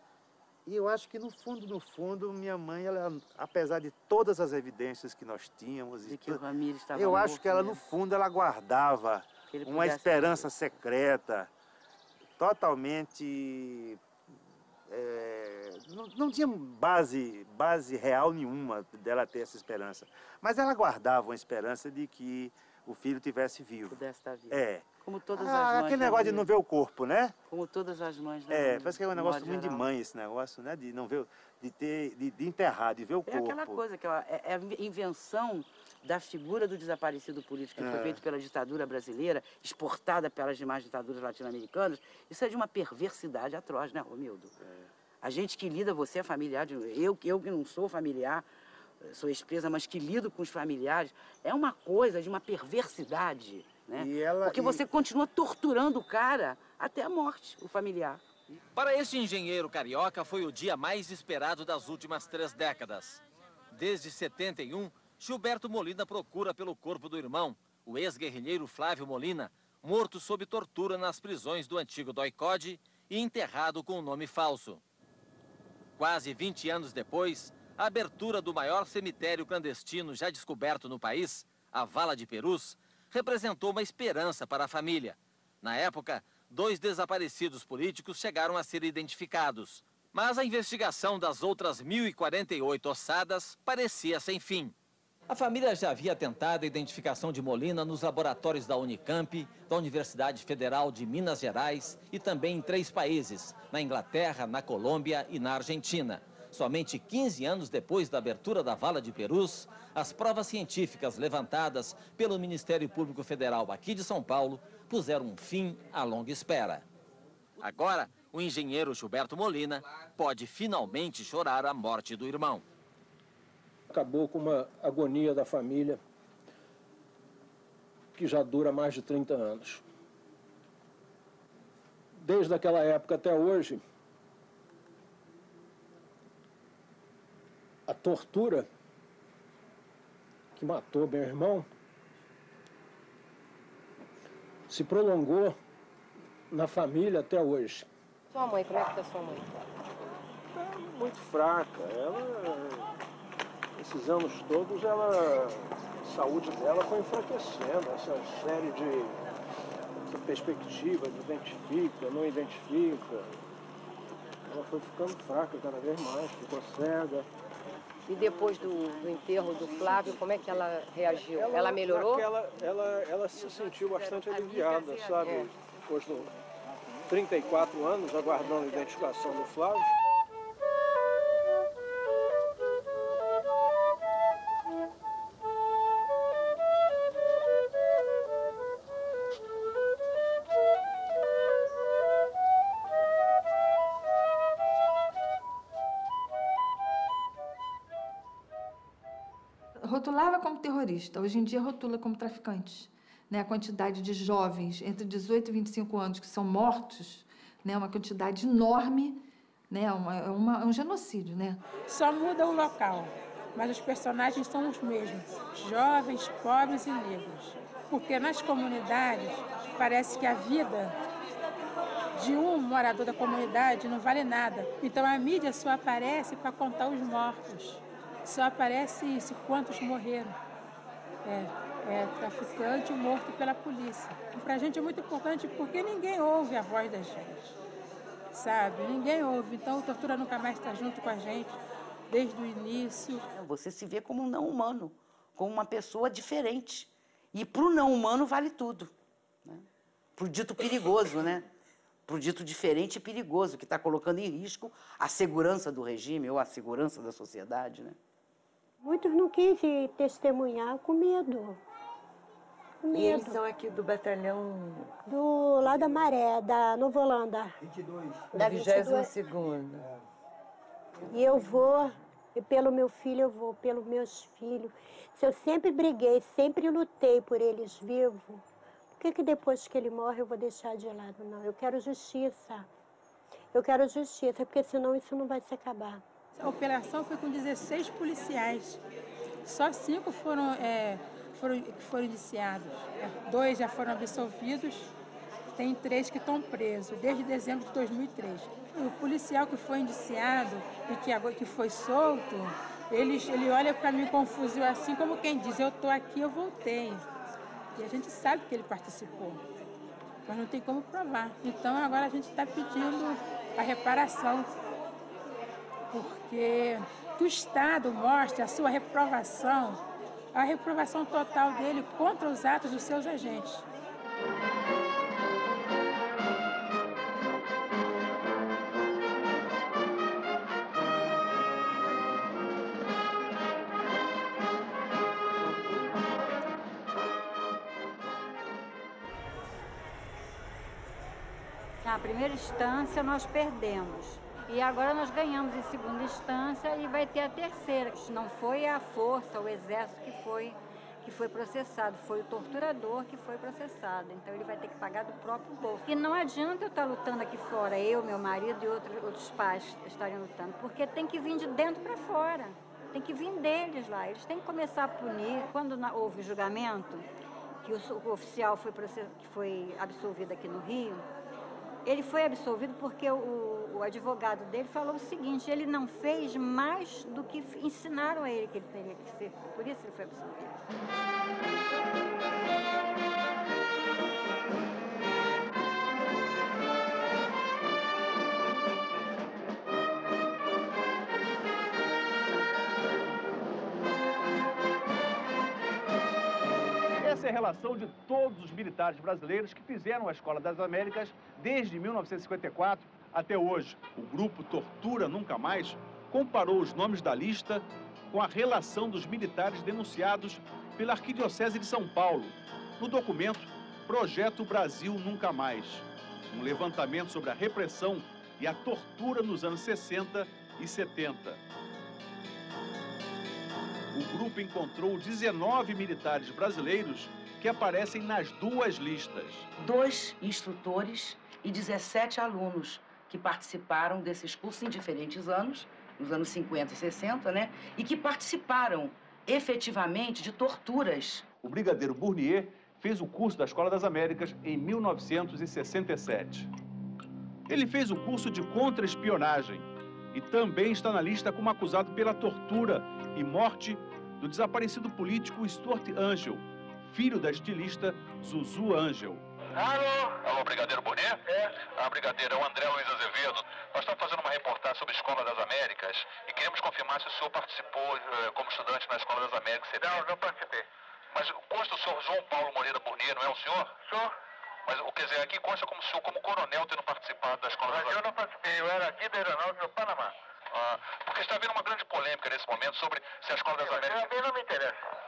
E eu acho que no fundo, minha mãe, ela, apesar de todas as evidências que nós tínhamos, De que o Ramiro estava eu acho morto que ela mesmo. no fundo ela guardava Que ele uma pudesse esperança secreta, totalmente não tinha base real nenhuma dela ter essa esperança. Mas ela guardava uma esperança de que o filho tivesse vivo. Pudesse estar vivo. É. Como todas as mães. Aquele negócio de não ver o corpo, né? Como todas as mães. Né? Parece que é um negócio muito de mãe esse negócio, né? De não ver, de enterrar, de ver o corpo. É aquela coisa que é a invenção da figura do desaparecido político que foi feito pela ditadura brasileira, exportada pelas demais ditaduras latino-americanas. Isso é de uma perversidade atroz, né, Romildo? A gente que lida, você é familiar, eu que não sou familiar, sou ex-presa, mas que lido com os familiares, é uma coisa de uma perversidade, né? Porque você continua torturando o cara até a morte, o familiar. Para esse engenheiro carioca, foi o dia mais esperado das últimas 3 décadas. Desde 71, Gilberto Molina procura pelo corpo do irmão, o ex-guerrilheiro Flávio Molina, morto sob tortura nas prisões do antigo DOI-CODE e enterrado com um nome falso. Quase 20 anos depois, a abertura do maior cemitério clandestino já descoberto no país, a Vala de Perus, representou uma esperança para a família. Na época, 2 desaparecidos políticos chegaram a ser identificados, mas a investigação das outras 1.048 ossadas parecia sem fim. A família já havia tentado a identificação de Molina nos laboratórios da Unicamp, da Universidade Federal de Minas Gerais e também em 3 países, na Inglaterra, na Colômbia e na Argentina. Somente 15 anos depois da abertura da Vala de Perus, as provas científicas levantadas pelo Ministério Público Federal aqui de São Paulo puseram um fim à longa espera. Agora, o engenheiro Gilberto Molina pode finalmente chorar a morte do irmão. Acabou com uma agonia da família que já dura mais de 30 anos. Desde aquela época até hoje, a tortura que matou meu irmão se prolongou na família até hoje. Sua mãe, como é que está sua mãe? Tá muito fraca. Ela, esses anos todos, a saúde dela foi enfraquecendo. Essa série essa perspectiva de identifica, não identifica. Ela foi ficando fraca cada vez mais, ficou cega. E depois do enterro do Flávio, como é que ela reagiu? Ela melhorou? Ela se sentiu bastante aliviada, sabe? Depois de 34 anos aguardando a identificação do Flávio. Rotulava como terrorista, hoje em dia rotula como traficantes. Né? A quantidade de jovens entre 18 e 25 anos que são mortos, né? Uma quantidade enorme, né? É um genocídio. Né? Só muda o local, mas os personagens são os mesmos, jovens, pobres e negros. Porque nas comunidades parece que a vida de um morador da comunidade não vale nada. Então a mídia só aparece para contar os mortos. Só aparece isso, quantos morreram. É traficante morto pela polícia. Para a gente é muito importante porque ninguém ouve a voz da gente, sabe? Ninguém ouve. Então, o Tortura Nunca Mais está junto com a gente desde o início. Você se vê como um não humano, como uma pessoa diferente. E para o não humano vale tudo. Né? Para o dito perigoso, né? Para o dito diferente e perigoso, que está colocando em risco a segurança do regime ou a segurança da sociedade, né? Muitos não quis testemunhar com medo. E eles são aqui do batalhão? Do lá da Maré, da Nova Holanda. 22. Da 22ª. E eu vou, e pelo meu filho eu vou, pelos meus filhos. Se eu sempre briguei, sempre lutei por eles vivos, por que depois que ele morre eu vou deixar de lado? Não, eu quero justiça. Eu quero justiça, porque senão isso não vai se acabar. A operação foi com 16 policiais. Só 5 foram indiciados. 2 já foram absolvidos, tem 3 que estão presos, desde dezembro de 2003. O policial que foi indiciado e que foi solto, ele olha para mim com um fuzil assim, como quem diz, eu estou aqui, eu voltei. E a gente sabe que ele participou, mas não tem como provar. Então agora a gente está pedindo a reparação, porque que o Estado mostre a sua reprovação, a reprovação total dele contra os atos dos seus agentes. Na primeira instância nós perdemos. E agora nós ganhamos em segunda instância e vai ter a terceira. Não foi a força, o exército que foi processado, foi o torturador que foi processado. Então ele vai ter que pagar do próprio bolso. E não adianta eu estar lutando aqui fora, eu, meu marido e outros pais estarem lutando, porque tem que vir de dentro para fora. Tem que vir deles lá. Eles têm que começar a punir. Quando houve o julgamento, que o oficial que foi absolvido aqui no Rio, ele foi absolvido porque o advogado dele falou o seguinte, ele não fez mais do que ensinaram a ele que ele teria que ser. Por isso ele foi absolvido. Essa é a relação de todos os militares brasileiros que fizeram a Escola das Américas desde 1954 até hoje. O grupo Tortura Nunca Mais comparou os nomes da lista com a relação dos militares denunciados pela Arquidiocese de São Paulo, no documento Projeto Brasil Nunca Mais, um levantamento sobre a repressão e a tortura nos anos 60 e 70. O grupo encontrou 19 militares brasileiros que aparecem nas duas listas. 2 instrutores e 17 alunos que participaram desses cursos em diferentes anos, nos anos 50 e 60, né? E que participaram efetivamente de torturas. O brigadeiro Bournier fez o curso da Escola das Américas em 1967. Ele fez o curso de contra-espionagem e também está na lista como acusado pela tortura e morte do desaparecido político Stuart Angel, filho da estilista Zuzu Angel. Alô, Brigadeiro Bournier? Brigadeiro, é o André Luiz Azevedo. Nós estamos fazendo uma reportagem sobre a Escola das Américas e queremos confirmar se o senhor participou como estudante na Escola das Américas. Não participei. Mas consta o senhor João Paulo Moreira Bournier, não é o senhor? Sou. Mas, quer dizer, aqui consta como o senhor, como coronel, tendo participado da Escola das Américas. Eu não participei, eu era aqui da Aeronáutica do Panamá. Porque está havendo uma grande polêmica nesse momento sobre se a Escola das Américas... A mim não me interessa.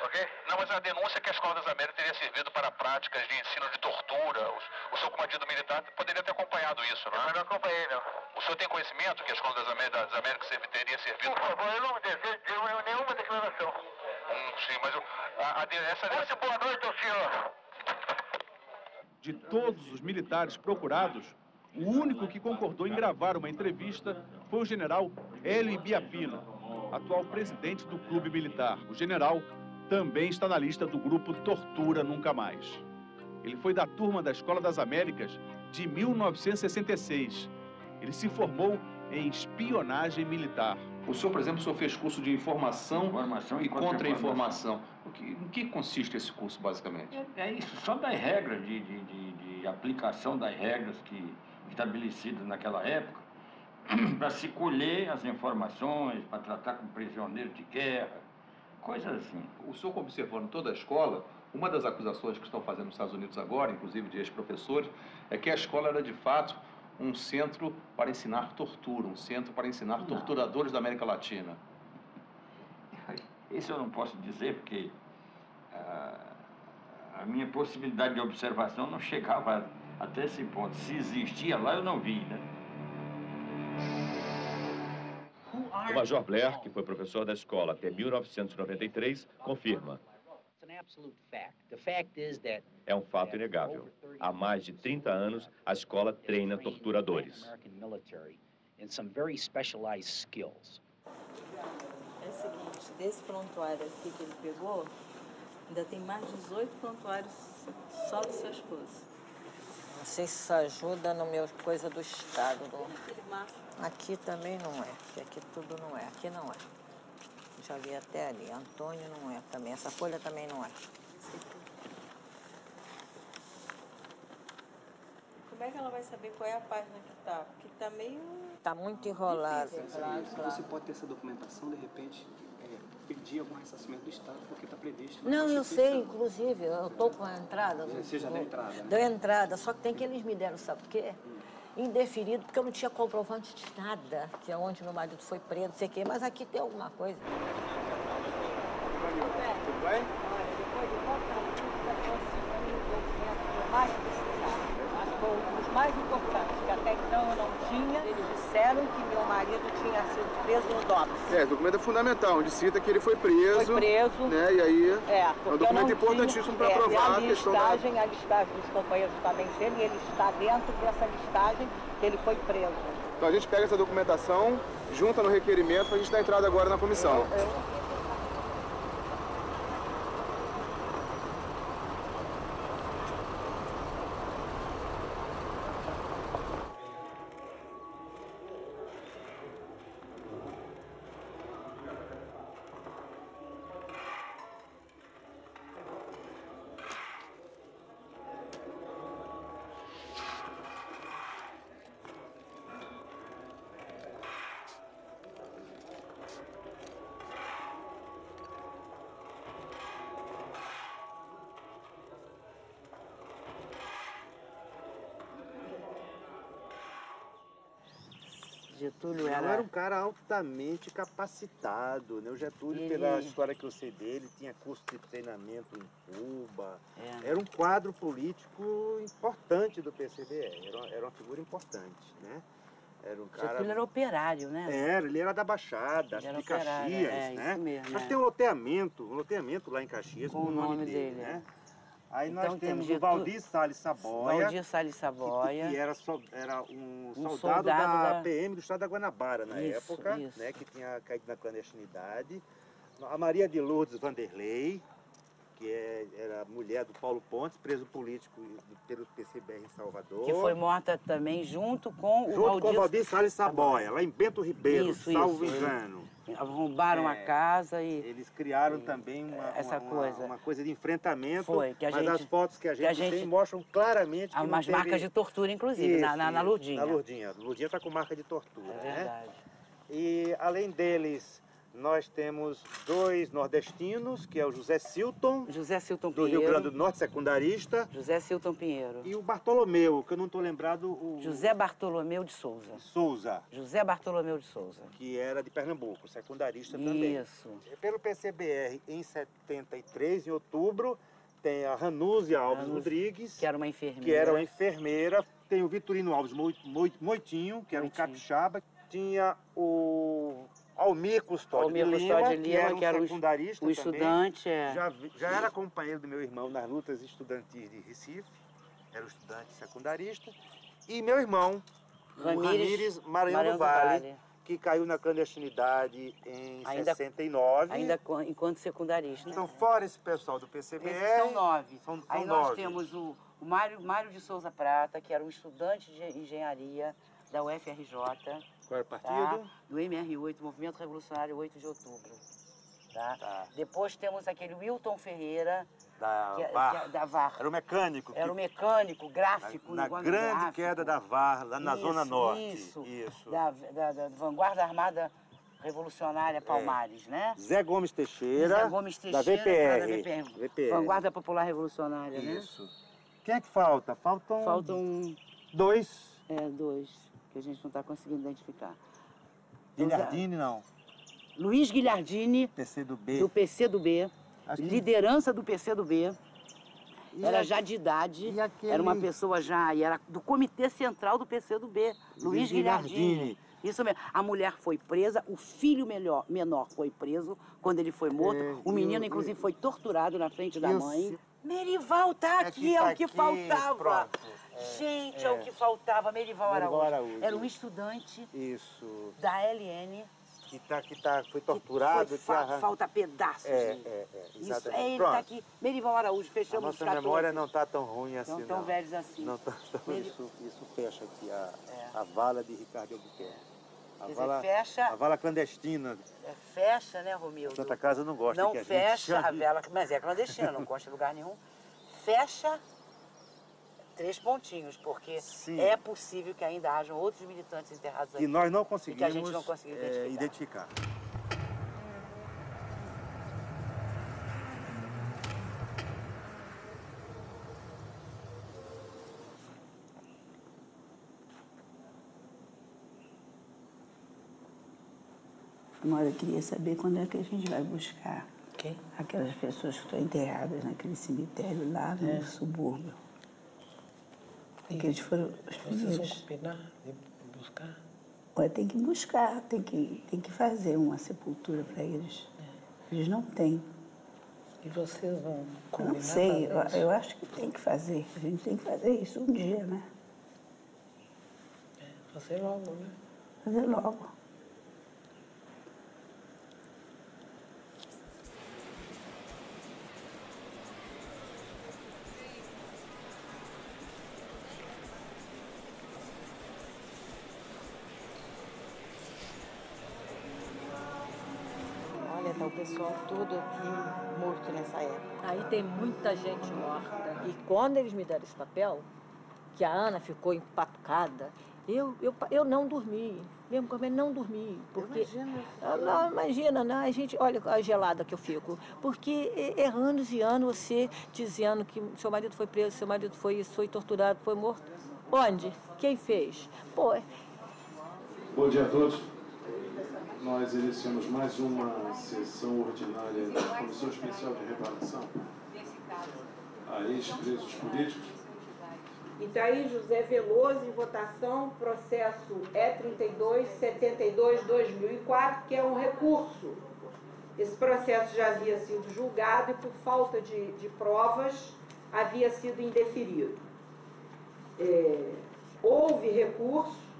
Ok? Não, mas a denúncia é que a Escola das Américas teria servido para práticas de ensino de tortura. O senhor, como bandido militar, poderia ter acompanhado isso, não é? Eu não acompanhei, não. O senhor tem conhecimento que a Escola das Américas teria servido... Por favor, eu não desejo nenhuma declaração. Sim, mas essa... Boa noite ao senhor. De todos os militares procurados, o único que concordou em gravar uma entrevista foi o general Hélio Ibiapina, atual presidente do Clube Militar. O general também está na lista do grupo Tortura Nunca Mais. Ele foi da turma da Escola das Américas de 1966. Ele se formou em espionagem militar. O senhor, por exemplo, fez curso de informação e contra-informação. Em que consiste esse curso, basicamente? É isso, só das regras, de aplicação das regras estabelecidas naquela época, para se colher as informações, para tratar com prisioneiros de guerra, coisas assim. O senhor, observando toda a escola, uma das acusações que estão fazendo nos Estados Unidos agora, inclusive de ex-professores, é que a escola era, de fato, um centro para ensinar tortura, um centro para ensinar torturadores da América Latina. Isso eu não posso dizer, porque a minha possibilidade de observação não chegava Até esse ponto, se existia lá, eu não vi, né? O Major Blair, que foi professor da escola até 1993, confirma. É um fato inegável. Há mais de 30 anos, a escola treina torturadores. É o seguinte, desse prontuário aqui que ele pegou, ainda tem mais 18 prontuários só do seu esposo. Não sei se isso ajuda no meu coisa do Estado. Aqui também não é, porque aqui tudo não é, aqui não é. Já vi até ali, Antônio não é também, essa folha também não é. Como é que ela vai saber qual é a página que tá? Porque tá meio... Tá muito enrolado. Você pode ter essa documentação, de repente, pedir algum ressarcimento do Estado, porque está previsto. Não, eu sei, inclusive, eu estou com a entrada. Você já deu entrada, né? Deu entrada, só que tem que eles me deram, sabe por quê? Indeferido, porque eu não tinha comprovante de nada, que é onde meu marido foi preso, não sei o quê, mas aqui tem alguma coisa. Tudo bem? Depois de volta, mais precisava. Mas foi um dos mais importantes, que até então eu não tinha. Eles disseram que meu marido tinha sido preso no DOPS. O documento é fundamental, onde cita que ele foi preso. Foi preso. Né? E aí é um documento importantíssimo para provar a questão da... A listagem dos companheiros também sendo, e ele está dentro dessa listagem que ele foi preso. Então a gente pega essa documentação, junta no requerimento para a gente dar entrada agora na comissão. Getúlio era um cara altamente capacitado, né? O Getúlio, pela história que eu sei dele, tinha curso de treinamento em Cuba. Era um quadro político importante do PCBR, era uma figura importante, né? Era um cara... Getúlio era operário, né? Ele era da Baixada, acho que de Caxias, né? Isso mesmo, Mas tem um loteamento lá em Caxias com o nome dele, né? Aí então, nós temos o Valdir Salles Saboia. Valdir Salles Saboia. Que era um soldado da PM do estado da Guanabara na época, né, que tinha caído na clandestinidade. A Maria de Lourdes Vanderlei, que era mulher do Paulo Pontes, preso político pelo PCBR em Salvador. Que foi morta também junto com o Valdir Salles Saboia, lá em Bento Ribeiro, salvo engano. Arrombaram a casa e... Eles criaram também uma coisa de enfrentamento, mas as fotos que a gente tem mostram claramente que umas marcas de tortura, inclusive, na Lourdinha. Na Lourdinha. A Lourdinha está com marca de tortura, verdade. Né? E, além deles, nós temos dois nordestinos, que é o José Silton Pinheiro, do Rio Grande do Norte, secundarista. José Silton Pinheiro. E o Bartolomeu, que eu não estou lembrado... José Bartolomeu de Souza. José Bartolomeu de Souza. Que era de Pernambuco, secundarista também. Isso. Pelo PCBR, em 73, em outubro, tem a Ranúzia Alves Rodrigues. Que era uma enfermeira. Que era uma enfermeira. Tem o Vitorino Alves Moitinho, que era um capixaba. Tinha o... Almir Custódio de Lima, que era um secundarista o estudante. Já era companheiro do meu irmão nas lutas estudantis de Recife, era um estudante secundarista. E meu irmão, Ramírez Maranhão do Vale, que caiu na clandestinidade em 69. Ainda enquanto secundarista. Então, fora esse pessoal do PCBR... Esses são 9. Aí nós 9. temos o Mário de Souza Prata, que era um estudante de engenharia da UFRJ. Qual era o partido? Do MR8, Movimento Revolucionário 8 de Outubro. Depois temos aquele Wilton Ferreira, da VAR. Era o mecânico. Era o mecânico, gráfico. Na grande queda da VAR, lá na Zona Norte. Isso. Da Vanguarda Armada Revolucionária Palmares, né? Zé Gomes Teixeira, da VPR. Vanguarda Popular Revolucionária, né? Isso. Quem é que falta? Faltam... 2. Dois. Que a gente não está conseguindo identificar. Guilhardini, não. Luiz Guilhardini, PCdoB. do PCdoB, liderança do PCdoB. era já de idade, era uma pessoa já, e era do Comitê Central do PCdoB, Luiz Guilhardini. Isso mesmo. A mulher foi presa, o filho menor foi preso quando ele foi morto. O menino, inclusive, foi torturado na frente da mãe. Merival tá aqui, é o que faltava. Pronto. Gente, é o que faltava. Merival Araújo. Era um estudante da LN. Foi torturado. Falta pedaços. Exatamente. Isso, ele tá aqui. Merival Araújo, fechamos os 14. A nossa memória não tá tão ruim assim, não. Tão velhos assim. Não tão isso fecha aqui, a vala de Ricardo Albuquerque. A vala clandestina. Fecha, né, Romildo? Santa Casa não gosta. Não fecha a vela, mas é clandestina, não consta em lugar nenhum. Fecha 3 pontinhos, porque é possível que ainda hajam outros militantes enterrados aqui. Que nós não conseguimos, que a gente não conseguiu identificar. Agora, eu queria saber quando é que a gente vai buscar aquelas pessoas que estão enterradas naquele cemitério lá no subúrbio. Aqueles foram os primeiros. Vocês vão combinar de buscar? Ué, tem que buscar, tem que fazer uma sepultura para eles. Eles não têm. E vocês vão combinar? Não sei, eu acho que tem que fazer. A gente tem que fazer isso um dia, né? Fazer logo, né? Fazer logo. Tá o pessoal todo aqui morto nessa época. Aí tem muita gente morta. E quando eles me deram esse papel, que a Ana ficou empatucada, eu não dormi. Mesmo com não dormi. Porque, imagina, né? A gente, olha a gelada que eu fico. Porque é anos e anos você dizendo que seu marido foi preso, seu marido foi isso, foi torturado, foi morto. Onde? Quem fez? Pô. Bom dia a todos. Nós iniciamos mais uma sessão ordinária da Comissão Especial de Reparação a ex-presos políticos. Itaí José Veloso, em votação, processo E3272-2004, que é um recurso. Esse processo já havia sido julgado e, por falta de provas, havia sido indeferido. Houve recurso.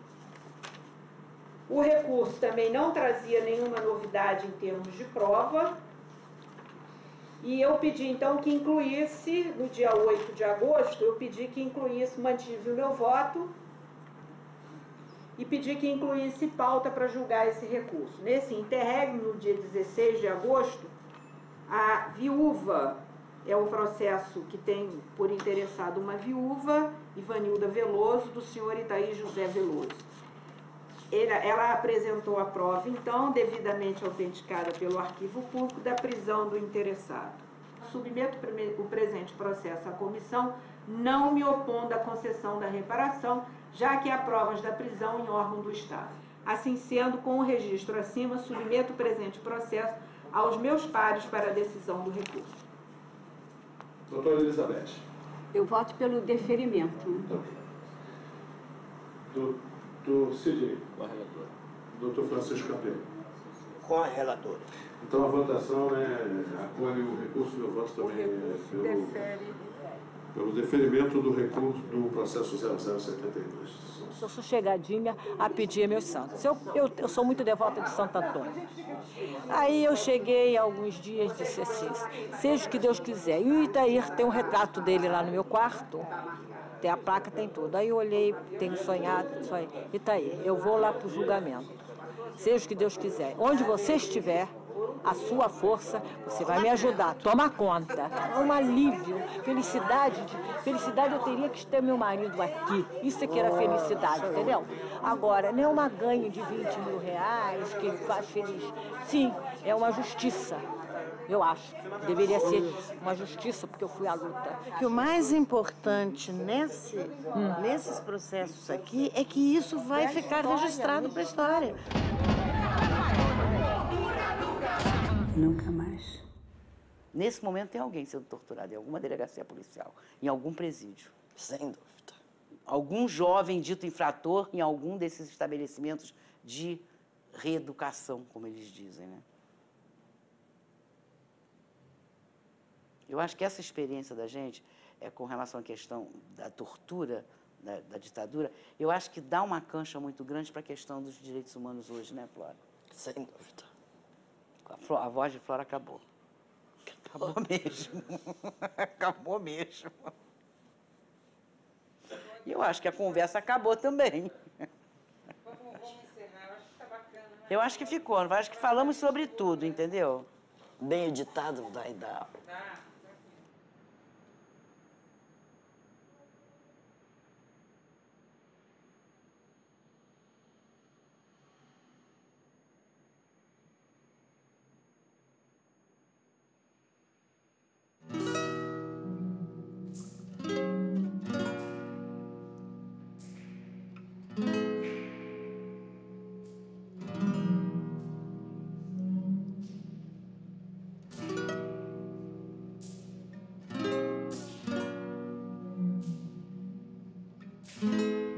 O recurso também não trazia nenhuma novidade em termos de prova. E eu pedi, então, que incluísse, no dia 8 de agosto, eu pedi que incluísse, mantive o meu voto, e pedi que incluísse pauta para julgar esse recurso. Nesse interregno, no dia 16 de agosto, a viúva, é um processo que tem por interessado uma viúva, Ivanilda Veloso, do senhor Itaí José Veloso. Ela apresentou a prova, então, devidamente autenticada pelo arquivo público, da prisão do interessado. Submeto o presente processo à comissão, não me opondo à concessão da reparação, já que há provas da prisão em órgão do Estado. Assim sendo, com o registro acima, submeto o presente processo aos meus pares para a decisão do recurso. Doutora Elizabeth. Eu voto pelo deferimento. Doutor Sidney. Com a relatora. Doutor Francisco Capelo. Com a relatora. Então a votação acolhe o recurso, meu voto também pelo deferimento do recurso do processo 0072. Eu sou chegadinha a pedir meus santos. Eu sou muito devota de Santo Antônio. Aí eu cheguei alguns dias e disse assim, seja o que Deus quiser. E o Itair tem um retrato dele lá no meu quarto. Tem a placa, tem tudo. Aí eu olhei, tenho sonhado, isso aí. Itaí, eu vou lá para o julgamento. Seja o que Deus quiser. Onde você estiver, a sua força, você vai me ajudar. Toma conta. É um alívio. Felicidade eu teria que ter meu marido aqui. Isso é que era felicidade, entendeu? Agora, não é uma ganha de 20 mil reais que faz feliz. Sim, é uma justiça. Eu acho. Deveria ser uma justiça, porque eu fui à luta. Que o mais importante nesses processos aqui é que isso vai ficar registrado para a história. Nunca mais. Nesse momento tem alguém sendo torturado em alguma delegacia policial, em algum presídio. Sem dúvida. Algum jovem dito infrator em algum desses estabelecimentos de reeducação, como eles dizem, né? Eu acho que essa experiência da gente, com relação à questão da tortura, da ditadura, eu acho que dá uma cancha muito grande para a questão dos direitos humanos hoje, né, Flora? Sem dúvida. A voz de Flora acabou. Acabou mesmo. Acabou mesmo. E eu acho que a conversa acabou também. Vamos encerrar, eu acho que está bacana. Né? Eu acho que ficou, acho que falamos sobre tudo, entendeu? Bem editado, vai dar. Thank you.